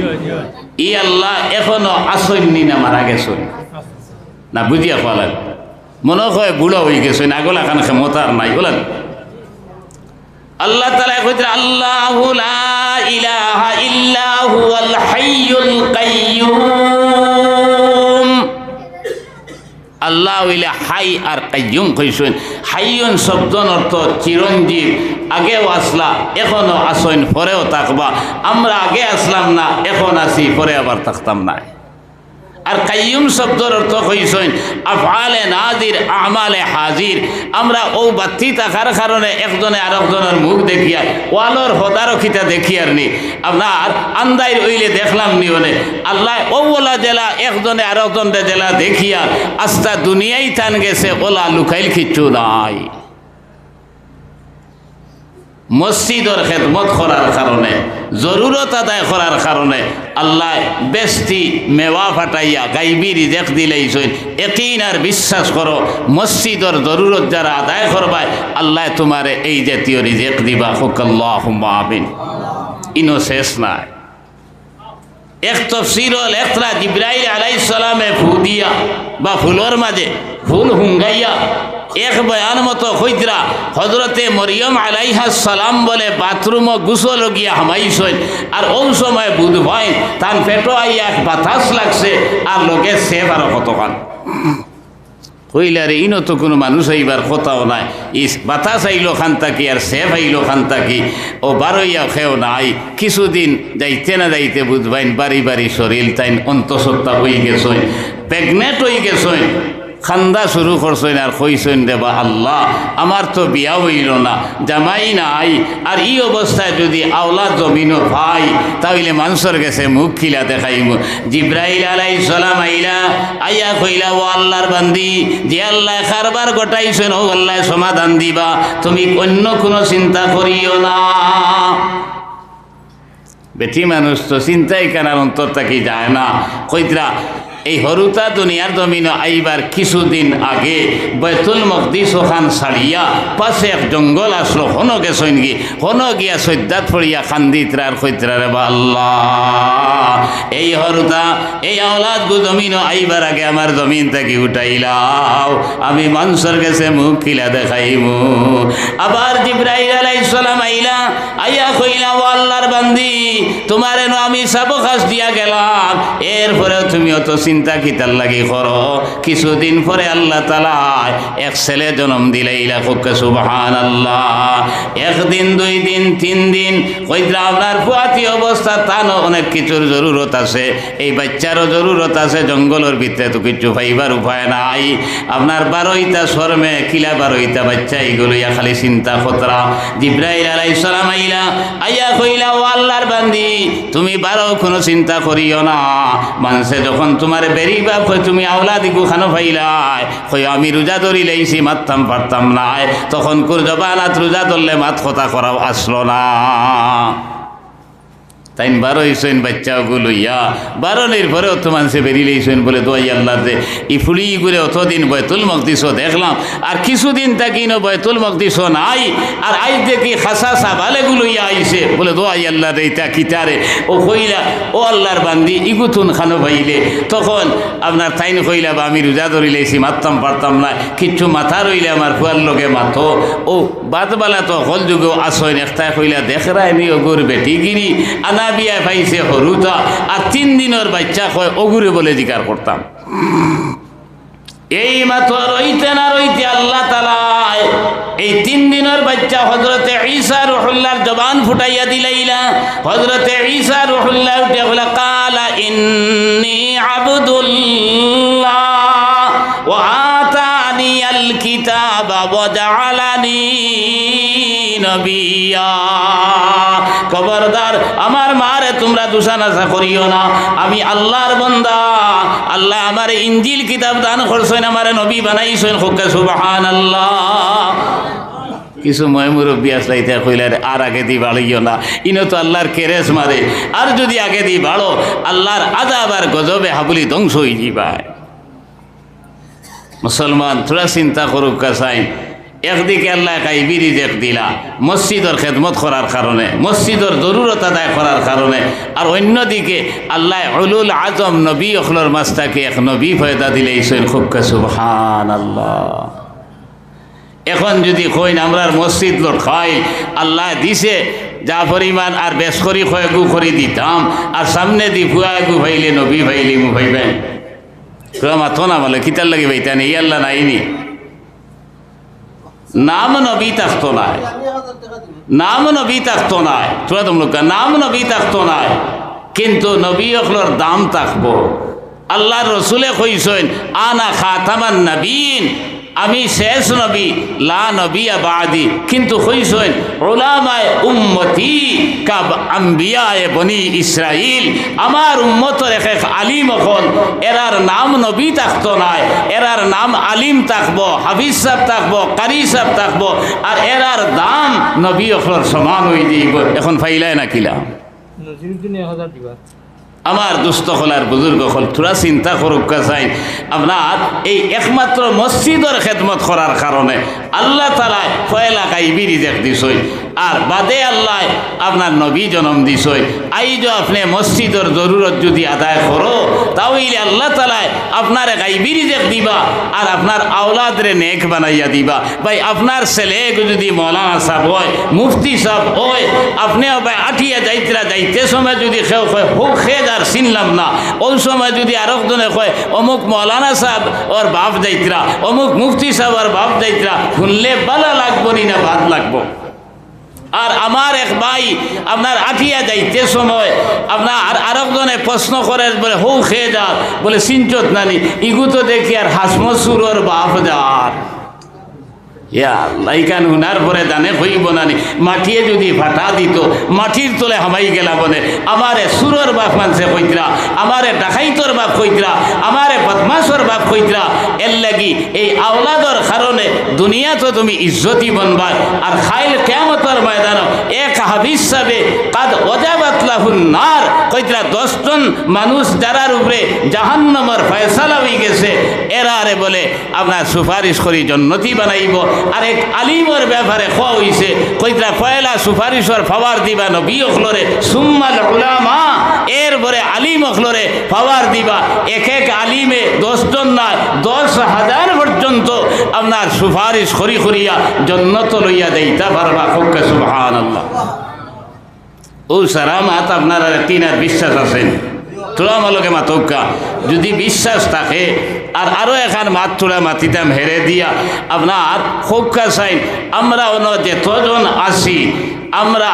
ই আল্লাহ এখনো আসেন নি না মারা গেছেন? না বুঝিয়া পালান, মনে হয় বুড়া হয়ে গেছেন, আগলা খান ক্ষমতার নাই বলেন। আল্লাহ তাআলা কইরা আল্লাহু লা ইলাহা ইল্লা হুয়াল হাইয়ুল কাইয়্যুম। আল্লাহ হইলে হাই আর কাইয়্যুম কইছেন। হাইয়ুন শব্দর অর্থ চিরঞ্জীব, আগেও আসলা এখনো আসেন, পরেও থাকবা। আমরা আগে আসলাম না, এখন আসি, পরে আবার থাকতাম না। আর কাইয়ুম শব্দর অর্থ কইছেন আফআলে নাজির আমালে হাজির। আমরা ও বাতি থাকার কারণে একজনে আরেকজনের মুখ দেখিয়া ওয়ালর হদারকিতা দেখিয়ার নি, আপনার আন্দাইর হইলে দেখলাম নি ওনে। আল্লাহ ওলা জেলা একজনে আরেকজনের জেলা দেখিয়া আস্তা দুনিয়াই টান গেছে, ওলা লুকাইল কিচ্ছু নাই। মসজিদের খেদমত করার কারণে, জরুরত আদায় করার কারণে আল্লাহ বেস্তি মেওয়া ফাটাইয়া গাইবী রিজিক দিলেইছেন। ইয়াকিন আর বিশ্বাস করো, মসজিদের জরুরত যারা আদায় করবায় আল্লাহ তোমারে এই জাতীয় রিজিক দিবা। আল্লাহুম্মা আমিন। ইনো শেষ নাই। এক তফসির হল একলা জিবরাইল আলাইহিস সালামে ফু দিয়া বা ফুলের মাঝে ফুল হুঙ্গাইয়া এক বয়ান মতো কইতরা হযরতে মরিয়ম আলাইহিস সালাম বলে বাথরুমও গুসল গিয়া হামাইছেন। আর ওই সময় বুধ ভাই তান পেটো আইয়া বাতাস লাগছে, আর লোকে সে বারো কতক্ষণ কইলারে ইনো তো কোনো মানুষ আইবার কথাও নাই। ইস বাতাস আইলো খান থাকি আর সেফ আইলো খান থাকি, ও বারোইয়া খেও নাই। কিছুদিন যাইতে না যাইতে বুঝবাইন বাড়ি বাড়ি শরীর তাইন অন্তঃসত্ত্বা হয়ে গেছেন, প্রেগনেন্ট হয়ে গেছেন, খান্দা শুরু করছেন আর কইছেন দেবা আল্লাহ আমার তো বিয়া হইল না, জামাই নাই, আর এই অবস্থায় যদি আওলাদ জমিনও ভাই তাহলে মানুষের গেছে মুখ খিলা দেখাইব। জিব্রাইল আলাইহিস সালাম আইয়া কইলা ও আল্লাহর বান্দি, যে আল্লাহ কারবার গোটাইছেন ও আল্লাহ সমাধান দিবা, তুমি অন্য কোনো চিন্তা করিও না। বেটি মানুষ তো চিন্তাই কেনার অন্তর থাকি যায় না। কইতরা এই হরুতা দুনিয়ার জমিন আইবার কিছুদিন আগে বাইতুল মকদিস ওখান ছাড়িয়া পাশে এক জঙ্গল আসলো, হনো গেছেন গি, হনো গিয়া সৈদ্যাত পড়িয়া খান্দিতরার কইতরারে বা আল্লাহ এই হরুতা এই আওলাদ গু জমিন আইবার আগে আমার জমিন থেকে উঠাইলাও, আমি মানুষের কাছে মুখ খিলা দেখাইমু। আবার জিবরাইল আলাইহিস সালাম আইলা আইয়া কইলা ও আল্লাহর বান্দি, তোমারে নো আমি সাবকাশ দিয়া গেলাম, এরপরেও তুমি অত চিন্তা কিতার লাগি করো। কিছুদিন পরে আল্লাহ তাআলা এক ছেলে জন্ম দিলাইলা। সুবহানাল্লাহ। একদিন, 2 দিন, 3 দিন কইরা আপনার পুয়াতি অবস্থা তানো অনেক কিছুর জরুরত আছে, এই বাচ্চারও জরুরত আছে। জঙ্গলের ভিতরে তো কিছু পাইবার উপায় নাই। আপনার 12টা শর্মে কিলা 12টা বাচ্চা এইগুলো খালি চিন্তা খতরা। জিব্রাইল আলাইহিস সালাম আইয়া কইলা, ও আল্লাহর বান্দি, তুমি 12 কোনো চিন্তা করিও না। মানুষে যখন তোমার বেরিবা কই তুমি আওলাদি গুখানো পাইলাই, কই আমি রোজা ধরি লাইছি, মারতাম পারতাম না। তখন কোর জবানাত রোজা ধরলে মাত কথা করাও আসলো না। তাই 12 হইছেন বাচ্চাগুলো ইয়া 12 পরেও তো মানুষে বেরিয়েছেন বলে দোয়াই আল্লাহ যে ই ফুলি করে অতদিন বয়তুল মকদিসও দেখলাম, আর কিছুদিন থাকি না বয়তুল মকদিসও নাই, আর আজ দেখি খাসা সাবালেগুলো ইয়া আইছে বলে দোয়াই আল্লাহ রে তা কিতারে। ও কইলা, ও আল্লাহর বান্দি ইগুতুন খানো ভাইলে। তখন আপনার তাইন কইলা, বা আমি রোজা ধরি লাইছি, মারতাম পারতাম না, কিচ্ছু মাথা রইলে আমার ফুয়ার লগে মাথো। ও বাদবালা তো হল যুগেও আসেন। একটা কইলা, দেখরাই নি ওগুর বেটি গিরি আনা বিয়া পাইছে হরুতা, আর 3 দিনের বাচ্চা কয় অগুরে বলে জিকার করতাম। এই মাত্র রইতে না রইতে আল্লাহ তাআলা এই 3 দিনের বাচ্চা হযরতে ঈসা রুহুল্লাহর জবান ফুটাইয়া দিলাইলা। হযরতে ঈসা রুহুল্লাহ উঠে বলে, কালা ইন্নী আবদুল্লাহ ওয়া আতানিয়াল কিতাবা ওয়া জাআলানি নবিয়া। খবরদার আমার মারে তোমরা দুসানাসা করিও না, আমি আল্লাহর বান্দা। আল্লাহ আমার ইনজিল কিতাব দান করছেন, আমার নবী বানাইছেন। সুবহানাল্লাহ। কিছু মুরব্বী আসলে কইলে, আর আগে দি বাড়িও না, ইনো তো আল্লাহর কেরেস মারে, আর যদি আগে দি বাড়ো আল্লাহর আযাব আর গজবে হাবুলি ধ্বংস হয়ে যাবে। মুসলমান থোড়া চিন্তা করুক কাছাই। একদিকে আল্লাহ গাইবী রিজিক দিলা মসজিদের খেদমত করার কারণে, মসজিদের জরুরত আদায় করার কারণে, আর অন্যদিকে আল্লাহ উলুল আজম নবী অখলর মাস্তাকে এক নবী ফয়দা দিলেইছেন। খুব সুবহানাল্লাহ। এখন যদি কইন আমরার মসজিদ লোট খাই, আল্লাহ দিছে যা পরিমাণ আর বেশ করি কয়েকু করে দিতাম, আর সামনে দি ফুয়াগু ভাইলে নবী ভাইলি মু ভাইবেন মাথো না বলে কিতার লাগে ভাইতানি ই আল্লাহ নাইনি। নাম নবী থাকতো নাই, নাম নবী থাকতো নাই, তোরা তোমলোক নাম নবী থাকতো নাই, কিন্তু নবী অখলর দাম থাকবো। আল্লাহর রসুলে কইছেন, আনা খাতামান নবীন, আমি শেষ নবী, লা নবিয়া বাদি। কিন্তু কইছেন, উলামায়ে উম্মতি কা আম্বিয়ায়ে বনি ইসরাইল, আমার উম্মতের এক আলিম হল, এরার নাম নবী থাকতো নাই, এরার নাম আলিম থাকবো, হাফিজ সাহেব থাকবো, কারি সাহেব থাকবো, আর এরার দাম নবী অখলর সমান হয়ে যাইব। এখন ফাইলায় না কিলা আমার দুস্থ হল আর বুজুর্গ হল, থোড়া চিন্তা করুক চাই। আপনার এই একমাত্র মসজিদের খেদমত করার কারণে আল্লাহ তাআলা পয়লা গাইবী রিজিক দিছই, আর বাদে আল্লাহ আপনার নবী জন্ম দিছই। আইজ আপনি মসজিদের জরুরত যদি আদায় করো, তাহলে আল্লাহ তাআলা আপনার গাইবী রিজিক দিবা, আর আপনার আওলাদরে নেক বানাইয়া দিবা। ভাই আপনার ছেলে যদি মৌলানা সাহেব হয়, মুফতি সাহেব হয়, আপনিও ভাই আঠিয়া যাইতে সময় যদি কেউ কয় হোক খেদার চিনলাম না, ওই সময় যদি আরেকজনে কয় অমুক মৌলানা সাহেব ওর বাপ যাইতরা, অমুক মুফতি সাহেব ওর বাপ যাইতরা, শুনলে ভালো লাগবো নি না ভাত লাগবো। আর আমার এক ভাই আপনার আঠিয়া যাইতে সময় আপনার আরেকজনে প্রশ্ন করে বলে হৌ খেয়ে যা, বলে চিনচত নানি, ইগু তো দেখি আর হাসমসুর ওর বাপ যার। লাইকান হুনার পরে জানে হইব নানি, মাটিয়ে যদি ফাটা দিত মাটির তলে হামাই গেলা বলে, আমারে সুরর বাপ মানছে কইতরা, আমারে ডাকাইতর বাপ কইতরা, আমারে বদমাসর বাপ কইতরা। এর লাগি এই আওলাদর কারণে দুনিয়া তো তুমি ইজ্জতি বনবা, আর খাইল কিয়ামতের ময়দান এক হাদিস সাবে কাদ ওয়াজাবাত লাহুন নার কইতরা, 10 জন মানুষ যারার উপরে জাহান্নামের ফয়সালা হয়ে গেছে, এরারে বলে আপনার সুপারিশ করি জান্নাতি বানাইব। আর এক আলিমের ব্যাপারে খোয়া হইছে, কইতরা পয়লা সুপারিশর ফাওয়ার দিবা নবী অখলরে, সুম্মাল উলামা, এরপরে আলিম অখলরে ফাওয়ার দিবা। এক এক আলিমে 10 জন নয় 10,000 পর্যন্ত আপনার সুপারিশ করি করিয়া জান্নাত লইয়া দেইতা পারবা। সুবহানাল্লাহ। ও সারা মাত আপনার তিনার বিশ্বাস আছেন তোরা আমালোকে মাতকা যদি বিশ্বাস থাকে আর আরও এখান মাত তোরা মাতিতাম হেরে দিয়া আপনার হোক্কা চাইন আমরা অন্য যেতজন আছি আমরা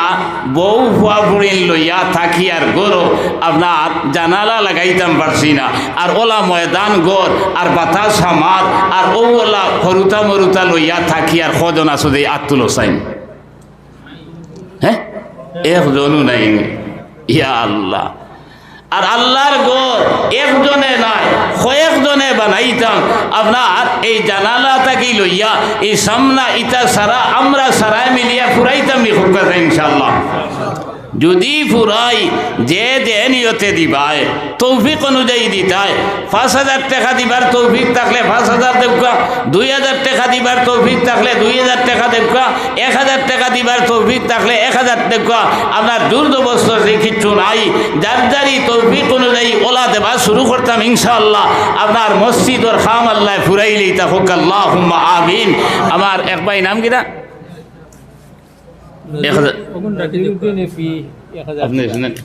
বউ ফুয়া ফুড়িন লইয়া থাকি আর গরো আপনার জানালা লাগাইতাম পারছি না আর ওলা ময়দান গর আর বাতাস হামার আর ওলা হরুতা মরুতা লইয়া থাকি আর কজন আছো দে আত্মুলো চাইন হ্যাঁ একজনও নাই ইয়া আল্লাহ আর আল্লাহর ঘর একজনে নাই কয়েকজনে বানাইতাম আপনার এই জানালা থাকি লইয়া এই সামনা ইটা সারা আমরা সারাই মিলিয়া ফুরাইতাম নি খুব কথা ইনশাআল্লাহ যদি ফুরাই যে নিয়তে দিবায় তৌফিক অনুযায়ী দিতায় 5,000 টাকা দিবার তৌফিক থাকলে 5,000 দেবকা 2,000 টাকা দিবার তৌফিক থাকলে 2,000 টাকা দেবকা 1,000 টাকা দিবার তৌফিক থাকলে 1,000 দেবকা আপনার দুর্দবস্ত সেই কিচ্ছু নাই যার যারই তৌফিক অনুযায়ী ওলা দেবা শুরু করতাম ইনশাআল্লাহ আপনার মসজিদর খাম আল্লাহ ফুরাইলেই তা হোক আল্লাহুম্মা আমিন আমার এক ভাই নাম কিনা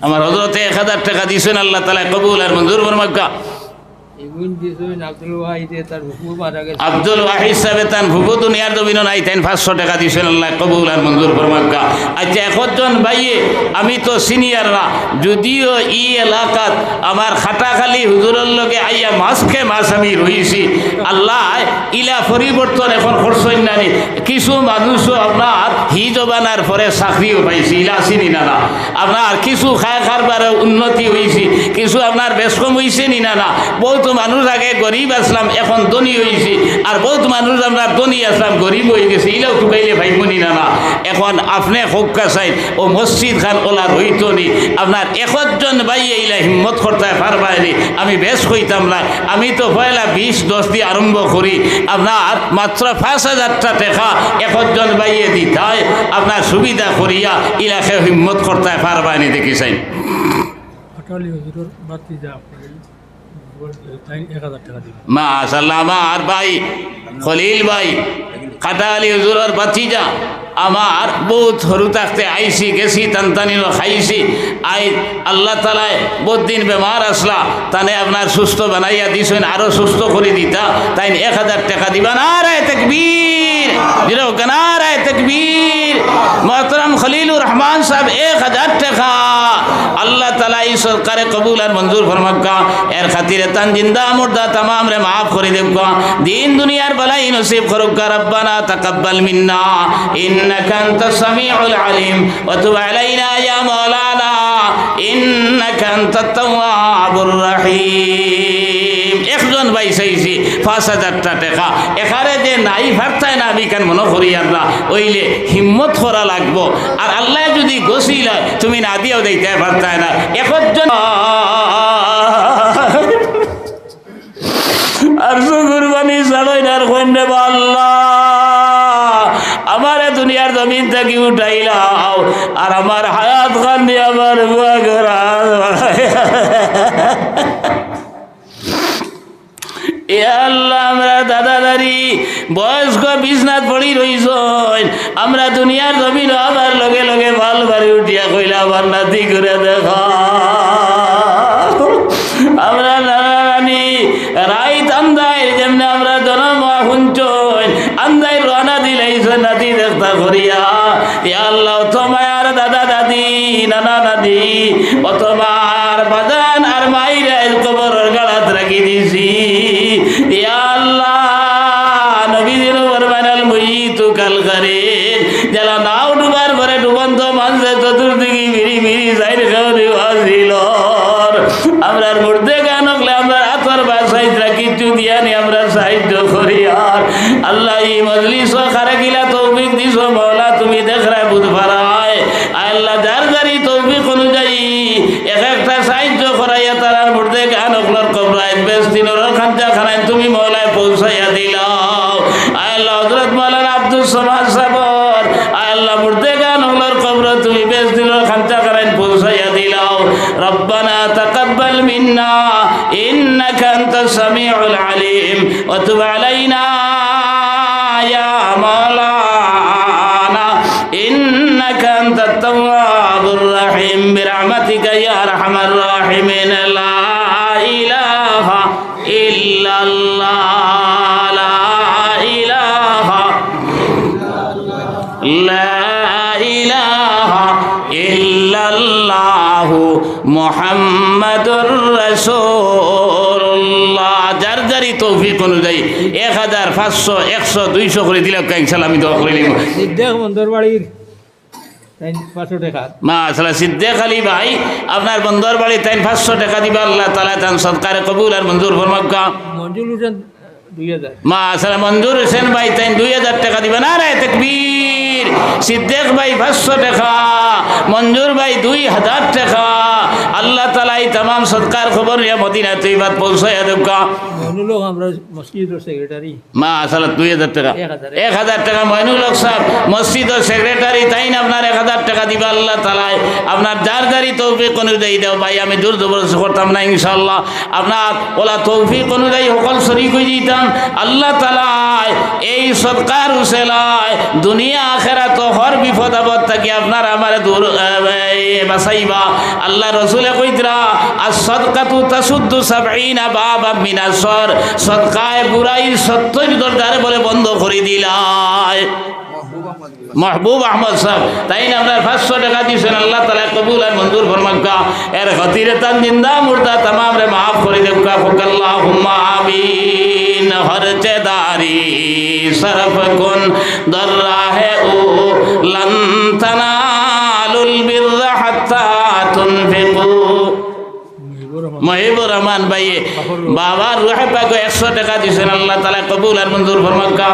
আমার হযরতে 1,000 টাকা দিয়েছেন আল্লাহ তাআলা কবুল আর মঞ্জুর ফরমাক্কা আব্দুল ওয়াহিদ সাহেব তান ফুফু দুনিয়ার জমিন নাই তাই 500 টাকা দিয়েছেন আল্লাহ কবুল আর মঞ্জুর ফরমাক্কা আচ্ছা একজন ভাইয়ে আমি তো সিনিয়র না যদিও ই এলাকাত আমার খাটাখালি হুজুরের লগে আইয়া মাসকে মাস আমি রইছি আল্লাহ ইলা পরিবর্তন এখন করছেন না কিছু মানুষও আপনার হি জবানার পরে চাকরিও পাইছি ইলা চিনি না আপনার কিছু খায় খারবারে উন্নতি হয়েছি কিছু আপনার বেশ কম হয়েছে নি না বহুত মানুষ আগে গরিব আসলাম এখন ধনী হয়েছি আর বহুত মানুষ আমরা ধনী আসলাম গরিব হয়ে গেছি ইলাও টুকাইলে ভাইমনি না এখন আপনি হোক্কা চাই ও মসজিদ খান ওলা রইত নি আপনার একজন ভাই এইলা হিম্মত করতে পারবানি আমি বেশ কইতাম না আমি তো পয়লা 20-10 দিয়ে আরম্ভ করি আপনার মাত্র 5,000 টাকা একজন ভাইয়ে দিতায় আপনার সুবিধা করিয়া ইলাকে হিম্মত করতে পারবানি দেখি চাই মাশাআল্লাহ আমার ভাই খলিল ভাই কাটালি হুজুরের বাতিজা আমার বহুত হরু থাকতে আইসি গেছি তানতানিও খাইছি আই আল্লাহ তাআলা বহুত দিন বেমার আসলা তানে আপনার সুস্থ বানাইয়া দিছেন আরো সুস্থ করে দিতা তাই 1,000 টাকা দিবা নারে তাকবীর জিরো নারে তাকবীর মোহতরম খলিলুর রহমান সাহেব 1,000 টাকা আল্লাহ তাআলা এই সরকারে কবুল আর মঞ্জুর ফরমাক্কা এর খাতিরে তান জিন্দা মুর্দা तमाम রে maaf করে দেবকা দিন দুনিয়ার বালাই নসিব করুক রব্বানা তাকাব্বাল মিন্না ইন্নাকা আনতাস সামিউল আলিম ওয়া তুব আলাইনা ইয়া মাওলানা ইন্নাকা আনতাত তাওয়াবুর রহিম একজন ভাই চাইছি 5,000 টাকা এখানে যে নাই ভারতায় না আমি কেন মনে করি আল্লাহ ওইলে হিম্মত করা লাগবো আর আল্লাহ যদি গসিলা তুমি না দিয়েও দিতে পারতায় না একজন আর কুরবানি সালাইনার কইনে আল্লাহ আমারে দুনিয়ার জমিন থেকে উঠাইলাও আর আমার হায়াত খান দিয়ে আমার বুয়া করা আল্লাহ আমরা দাদা দাদি বয়স্ক বিছনাত পড়ি রইছেন আমরা দুনিয়ার জমিন আমার লগে লগে ভাল বাড়ি উঠিয়া কইলা আমার নাতি করে দেখা আমরা নানি রাইত আন্দাই যেমনি আমরা জন্ম শুনছন আন্দাই রানা দিলাইছেন নাতি দেখতা করিয়া ইয়া আল্লাহ তোমার দাদা দাদি নানা নাদি ও তোমার বাজান আর মাইরা কবরের গাড়াত রাখি দিছি ইয়া আল্লাহ নবীদের ফরমানাল মুইতু কাল করিন যারা নাও ডুবার পরে ডুবন্ত মানুষের চতুর্দিকে মিরি মিরি যাইর খাওয়ানি আসিল আমরা মুর্দে গান হলে আমরা হাতর বাসাইজ রাখি চুদিয়ানি আমরা সাহায্য করি আর আল্লাহ এই মজলিস খারা গিলা তৌফিক দিছ মওলা তুমি দেখরা বুধ ফারায় আল্লাহ যার যারি তৌফিক অনুযায়ী এক একটা সাহায্য করাইয়া তারা মুর্দে গান হকলর কবরায় বেশ দিনের খাঞ্চা খানায় তুমি মওলায় পৌঁছাইয়া দিলাও আল্লাহ হযরত মাওলানা আব্দুল সামাদ সাবর আল্লাহ মুর্দে গান হকলর কবর তুমি বেশ দিনের খাঞ্চা খানায় পৌঁছাইয়া দিলাও রব্বানা তাকাব্বাল মিন্না ইন্নাকা আনতাস সামিউল আলিম ওয়া তুব আলাইনা ইয়া মাওলানা ইন্নাকা আনতাত তাওয়াবুর রহিম বিরহমাতিকা ইয়া আরহামার রাহিমিন লা ইলাহা ইল্লাল্লাহ লা ইলাহা ইল্লাল্লাহু মুহাম্মাদুর রাসূলুল্লাহ। যার যারই তৌফিক অনুযায়ী 1500 100 200 করে দিলে ইনশাআল্লাহ আমি দোয়া করে নিব। সিদ্দিক বন্দর বাড়ির 500 টাকা মাশাআল্লাহ সিদ্দিক আলী ভাই আপনার বন্দর বাড়ি 500 টাকা দিবা। আল্লাহ তাআলা তান সদকারে কবুল আর মঞ্জুর ফরমাক্কা। মঞ্জুর হোসেন 2000 মাশাআল্লাহ মঞ্জুর হোসেন ভাই 2000 টাকা দিবেন। আরে তাকবীর। সিদ্দিক ভাই 500 টাকা, মঞ্জুর ভাই 2000 টাকা। আল্লাহ তাআলা এই तमाम সদকার খবর নিয়ে মদিনা তৈয়বাত পৌঁছায়া দেবকা। মইনুল হক আমরা মসজিদের সেক্রেটারি মাশাআল্লাহ 2000 টাকা 1000 টাকা মইনুল হক সাহেব মসজিদের সেক্রেটারি তাই না আপনার 1000 টাকা দিবা। আল্লাহ তাআলা আপনার যার যারই তৌফিক অনুযায়ী দাও ভাই। আমি জোর জবরদস্তি করতাম না ইনশাআল্লাহ। আপনার ওলা তৌফিক অনুযায়ী সকল শরীক হয়ে যেতাম। আল্লাহ তাআলা এই সদকার উসিলায় দুনিয়া আখিরাত হর বিপদ আপদ থেকে আপনার আমার দূর বাঁচাইবা। আল্লাহ রাসূলে কইতরা as-sadaqatu tasuddu 70 বাবা মিনাসর। সদকায়ে বুরাই 70 দরজারে বলে বন্ধ করে দিলায়। महबूब अहमद साहब ताई ने अपना 500 टाका दिए। अल्लाह ताला कबूल और मंजूर फरमाक्का। एर खतीरे तन जिंदा मुर्दा तमाम रे माफ करे देवका। फकल्लाहुम्मा आमीन। हर चेदारी सरफ कुन दर्रा है ओ लन तनालुल बिर्रा हत्ता तुनफिकू। महिबुर रहमान भाई बाबा रूह पाक 100 टाका दिए। अल्लाह ताला कबूल और मंजूर फरमाक्का।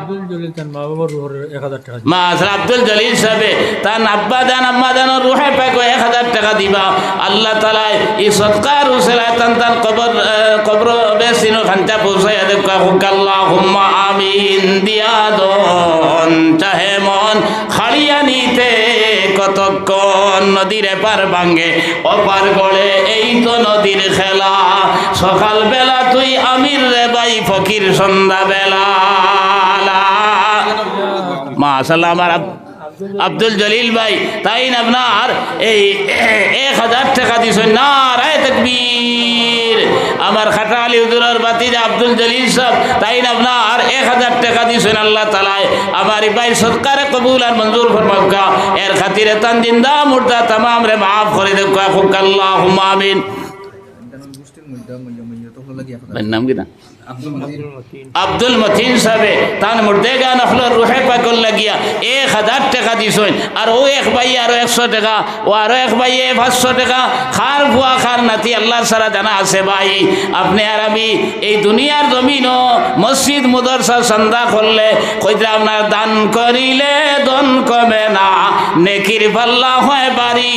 আব্দুল জলিল তার মা বাবার রুহের 1000 টাকা মাশাআল্লাহ আব্দুল জলিল সাহেব তার আব্বা দান আম্মা দান রুহে পাক 1000 টাকা দিবা। আল্লাহ তাআলা এই সদকার উসিলায় তান কবর বেসিনো খানটা পৌঁছায়া দেবকা। আল্লাহুম্মা আমিন। দিয়া দন চাহে মন খাড়িয়া নিতে কতক্ষণ নদীর এপার ভাঙ্গে ওপার গড়ে এই তো নদীর খেলা। সকাল বেলা তুই আমির রে ভাই ফকির সন্ধ্যা বেলা। মাশাআল্লাহ আমার আব্দুল জলিল ভাই তাই না আপনার এই 1000 টাকা দিয়েছেন। নারায়ে তাকবীর। আমার খাটা আলী হুজুরের ভাতিজা আব্দুল জলিল সাহেব তাই না আপনার 1000 টাকা দিয়েছেন। আল্লাহ তাআলা আমার ভাই সদকারে কবুল আর মঞ্জুর ফরমাক্কা। এর খাতিরে তান জিন্দা মুর্দা तमाम রে maaf করে দেবকা। আল্লাহুম্মা আমিন। নাম কি না আব্দুল মতিন সাহেব তান মুর্দেগা নফলর রুহে পাকল লাগিয়া 1000 টাকা দিছেন। আর ও এক ভাই আরো 100 টাকা ও আরো এক ভাই 500 টাকা খার বুয়া খার নাতি আল্লাহর সারা জানা আছে ভাই। আপনি আর আমি এই দুনিয়ার জমিনও মসজিদ মাদ্রাসা সন্ধ্যা করলে কইরা আপনার দান করিলে দন কমে না নেকির পাল্লা হয় বাড়ি।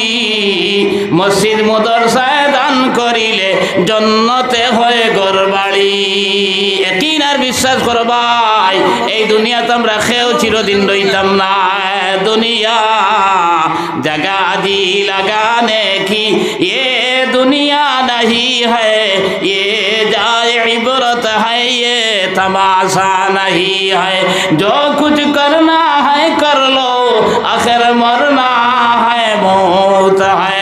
মসজিদ মাদ্রাসায় দান করিলে জান্নাতে হয় ঘর বাড়ি। একই আর বিশ্বাস করো ভাই এই দুনিয়াতে আমরা খেয়েও চিরদিন রইতাম না। দুনিয়া जगह दी लगाने की ये दुनिया नहीं है, ये जाए इबरत है, ये तमाशा नहीं है। जो कुछ करना है कर लो, आखिर मरना है मौत है।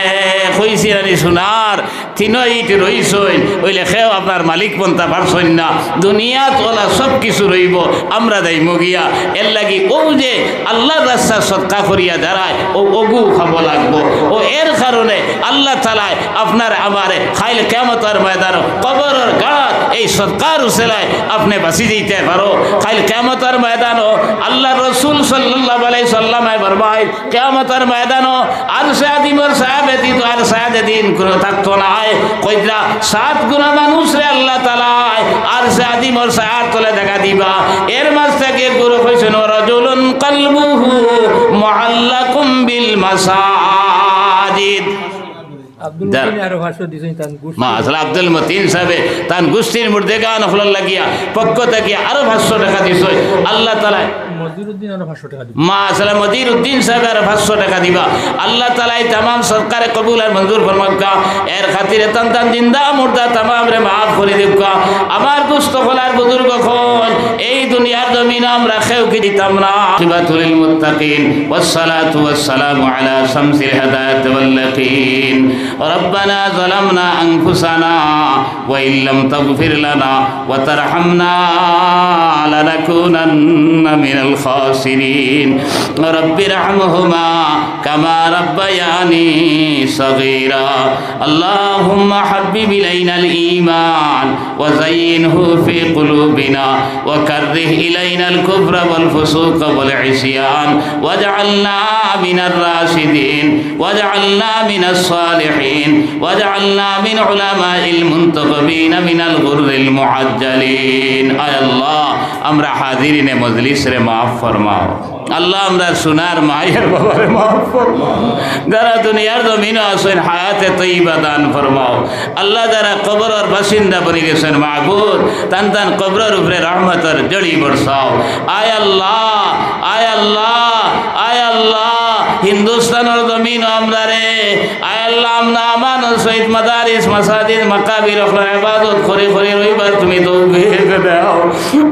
খুইছি রানি সোনার তিনইট রইছই ওইলে খেও আপনার মালিক পন্থা পারছই না। দুনিয়া তোলা সব কিছু রইব, আমরা যাইব গিয়া। এর লাগি ও যে আল্লাহর রাস্তা সদকা করিয়া দাঁড়ায় ও অগু খাব লাগবো। ও এর কারণে আল্লাহ তাআলা আপনার আমারে খাইল কিয়ামতের ময়দান কবরের গাড়াত এই সদকার উসিলায় আপনি বাঁচি যেতে পারো। খাইল কিয়ামতের ময়দান আল্লাহ রাসূল সাল্লাল্লাহু আলাইহি সাল্লামে ফরমায় কিয়ামতের ময়দান আর সাদিমর সাহাবে তো আর সাহাবে দিন কোনো থাকতো না। কইরা 7 গুণা মানুষরে আল্লাহ তাআলা আর সাদিমর সাহার তলে দেখা দিবা। এর মাঝ থেকে গুরু কইছেন রাজুলুন কলবুহু মুআল্লাকুম বিল মাসাজিদ। আব্দুল মতিন আরো ভাষণ দিছেন তান গুষ্টি মাশাআল্লাহ আব্দুল মতিন সাহেব তান গুষ্টির মুর্দেগা নফল লাগিয়া পক্ষ থেকে আরো 500 টাকা দিছই। আল্লাহ তাআলা মজিরুদ্দিন আরো 500 টাকা দিবেন। মাশাআল্লাহ মদিরউদ্দিন সাহেব আর 500 টাকা দিবা। আল্লাহ তাআলা এই तमाम সরকারে কবুল আর মঞ্জুর ফরমাক্কা। এর খাতিরে তান জিন্দা মুর্দা तमाम রে maaf করে দিবা। আমার দুস্থ হলার বুজুর্গ কোন এই দুনিয়ার জমিন আমরা খেউ কি দিতাম না। কিবাতুল মুত্তাকিন ওয়াসসালাতু ওয়াসসালামু আলা শামসিল হিদায়াত ওয়াল ইয়াকিন। রব্বানা যালামনা আনফুসানা ওয়া ইল্লাম তাগফির লানা ওয়া তারহামনা লানাকুনান্না মিনাল খাসিরিন। রব্বির রহমহুমা কামা রাব্বায়ানি সগীরা। আল্লাহুম্মা হাব্বিব ইলাইনাল ঈমান ওয়া যায়্যিনহু ফি কুলুবিনা ওয়া কাররিহ ইলাইনাল কুফরা ওয়াল ফুসুকা ওয়াল ইসয়ান ওয়াজআলনা মিনার রাশিদিন ওয়াজআলনা মিনাস সালিহিন ওয়াজআলনা মিন উলামাইল মুনতাখিবিন মিনাল গুররিল মুআজ্জালিন। আয় আল্লাহ আমরা হাজিরিনে মজলিস রে মাফ ফরমাও। আল্লাহ আমরা সোনার মায়ের বাবারে মাফ ফরমাও। যারা দুনিয়ার জমিনে আছেন হায়াতে তৈবা দান ফরমাও। আল্লাহ যারা কবরের বাসিন্দা বনে গেছেন মাহবুব তান কবরের উপরে রহমতের জড়ি বর্ষাও। আয় আল্লাহ আয় আল্লাহ আয় আল্লাহ হিন্দুস্তানের জমিন আমরা রে আয় আল্লাহ আমরা আমান সহিত মাদারিস মাসাজিদ মাকাবির ওখানে ইবাদত করে করে রইবার তুমি তৌফিক দাও।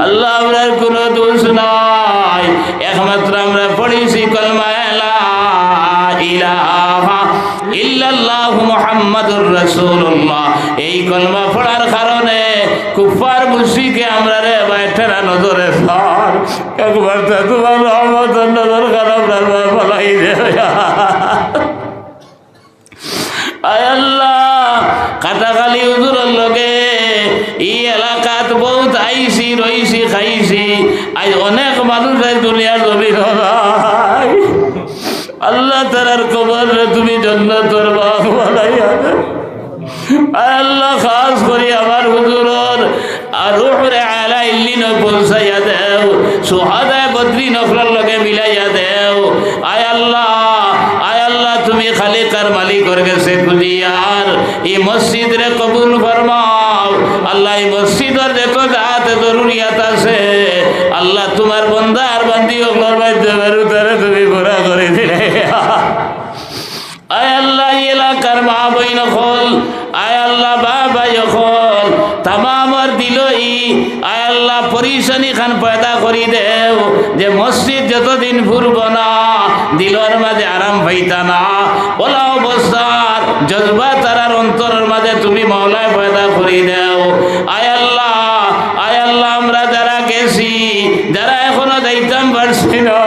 আল্লাহ আমরা কোনো দোষ নাই, একমাত্র আমরা পড়েছি কলমা লা ইলাহা ইল্লাল্লাহু মুহাম্মাদুর রাসূলুল্লাহ। এই কলমা পড়ার কারণে কুফার মুশরিকে আমরা রে বাইঠারা নজরে স্যার একবার তো তোমার রহমতের নজর খারাপ রাখবা ফলাই দে। আয় আল্লাহ কাটাখালি হুজুরের লগে এই এলাকাত বহুত আইছি রইছি খাইছি। আজ অনেক মানুষ দুনিয়ার জমিন নাই। আল্লাহ তারার কবর তুমি জান্নাতের বাগ বানাইয়া দে। আল্লাহ খাস করি আমার হুজুরের আর রূহরে আলা ইল্লিন পৌঁছাইয়া দেও, সুহাদায়ে বদরি নফরের লগে মিলাইয়া দেও। আয় আল্লাহ তুমি খালিকার মালিকের কাছে খুঁজিয়ার এই মসজিদ রে কবুল ফরমাও। আল্লাহ এই মসজিদের দেখো যাতে জরুরিয়াত আছে আল্লাহ তোমার বান্দা আর বান্দি ওগুলোর মধ্যে বেরুতারে তুমি পুরা করে দিলে। আয় আল্লাহ এলাকার মা বইন হল আয় আল্লাহ বাবা হল তামামর দিলই আয় আল্লাহ পরিশানি খান পয়দা করি দেও যে মসজিদ যতদিন ঘুরব না দিলর মাঝে আরাম পাইতা না ওলা অবস্থার জজবা তারার অন্তরের মাঝে তুমি মওলায় পয়দা করি দেও। আয় আল্লাহ আমরা যারা গেছি যারা এখনো যাইতাম পারছি না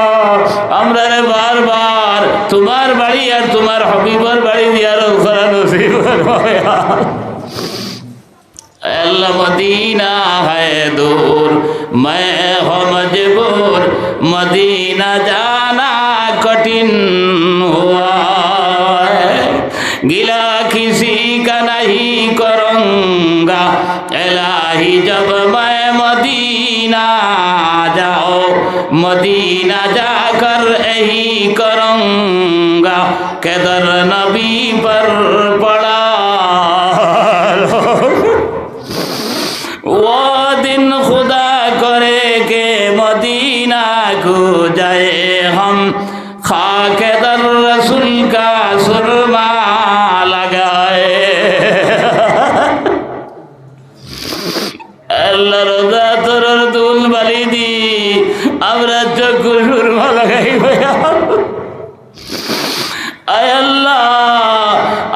আমরা রে বারবার তোমার বাড়ি আর তোমার হবিবর বাড়ি জিয়ারত করা নসিব ফরমায়া। अल्लाह मदीना है दूर मैं हो मजबूर मदीना जाना कठिन हुआ है गिला किसी का नहीं करूँगा इलाही जब मैं मदीना जाओ मदीना जाकर यही करूँगा केदर नबी पर पड़ा वो दिन खुदा करे के मदीना को जाए हम खाके दर रसूल का सुरमा लगाए। अल्लाह रोजा तोर दुल बाली दी আমরা চক্ষু সুরমা লাগাই ভাইয়া। আয় আল্লাহ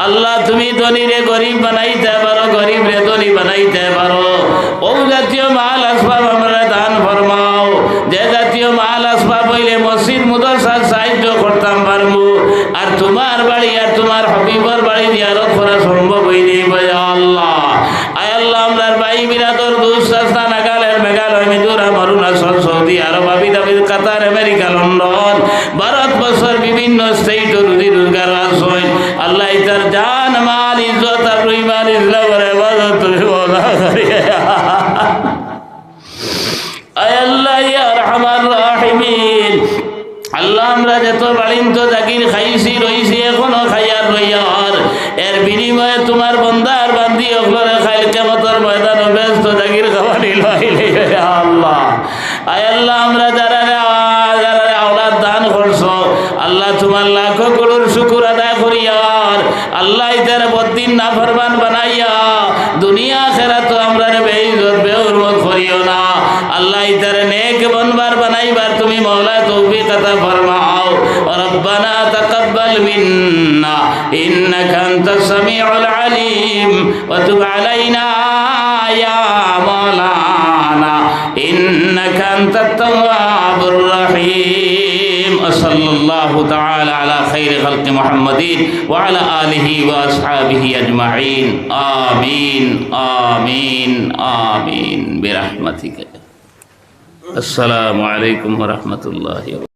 আল্লাহ তুমি ধনীরে গরিব বানাইতে পারো, গরিব রে ধনী বানাইতে পারো। ও জাতীয় মাল আসবাব আমরা দান ফরমাও, যে জাতীয় মাল আসবাব হইলে মসজিদ মুদরসার সাহায্য করতাম পারবো আর তোমার বাড়ি আর তোমার হবিবর বাড়ি জিয়ারত করা সম্ভব হইলে ভাইয়া আল্লাহ। আয় আল্লাহ আমরার ভাই বিরাদর দুঃশাস্তা নাগালের মেঘালয় মিজোরাম অরুণাচল সৌদি আরব আবিধাবি কাতার আমেরিকা লন্ডন ভারতবর্ষের বিভিন্ন স্টেট রুজি রোজগার আসয় আল্লাহ ইতার জান মাল ইজ্জত আর ইমান ইসলামের ইবাদত তুমি বলা করিয়া। আয় আল্লাহ ইয়া আরহামার রাহিমিন আল্লাহ আমরা যত বাড়িন্ত জাকির খাইছি রইছি এখনো খাইয়ার রইয়ার এর বিনিময়ে তোমার বন্দার বান্দি ওগুলোরে খাইল কিয়ামতের ময়দানে ব্যস্ত জাকির খাওয়ানি লইলে আল্লাহ। আয় আল্লাহ আমরা যারা আল্লাহ তোমার লাখো করুর শুকুর আদায় করিয়ার আল্লাহ ইতার বদিন না ফরমান বানাইয়া দুনিয়া খেরা তো আমরা বেইজ্জত বেহুরমত করিও না আল্লাহ ইতার নেক বনবার বানাইবার তুমি মওলা তৌফিক আতা ফরমাও রব্বানা তাকাব্বাল মিন্না ইন্নাকা আনতাস সামিউল আলিম ওয়া তুব আলাইনা ইয়া মাওলানা ইন্নাকা আনতাত তাওয়াবুর রহিম সাল্লাল্লাহু তাআলা আলা খাইরি খালকি মুহাম্মাদিন ওয়া আলা আলিহি ওয়া আসহাবিহি আজমাইন আমিন আমিন আমিন বিরহমাতিকা আসসালামু আলাইকুম ওয়া রাহমাতুল্লাহি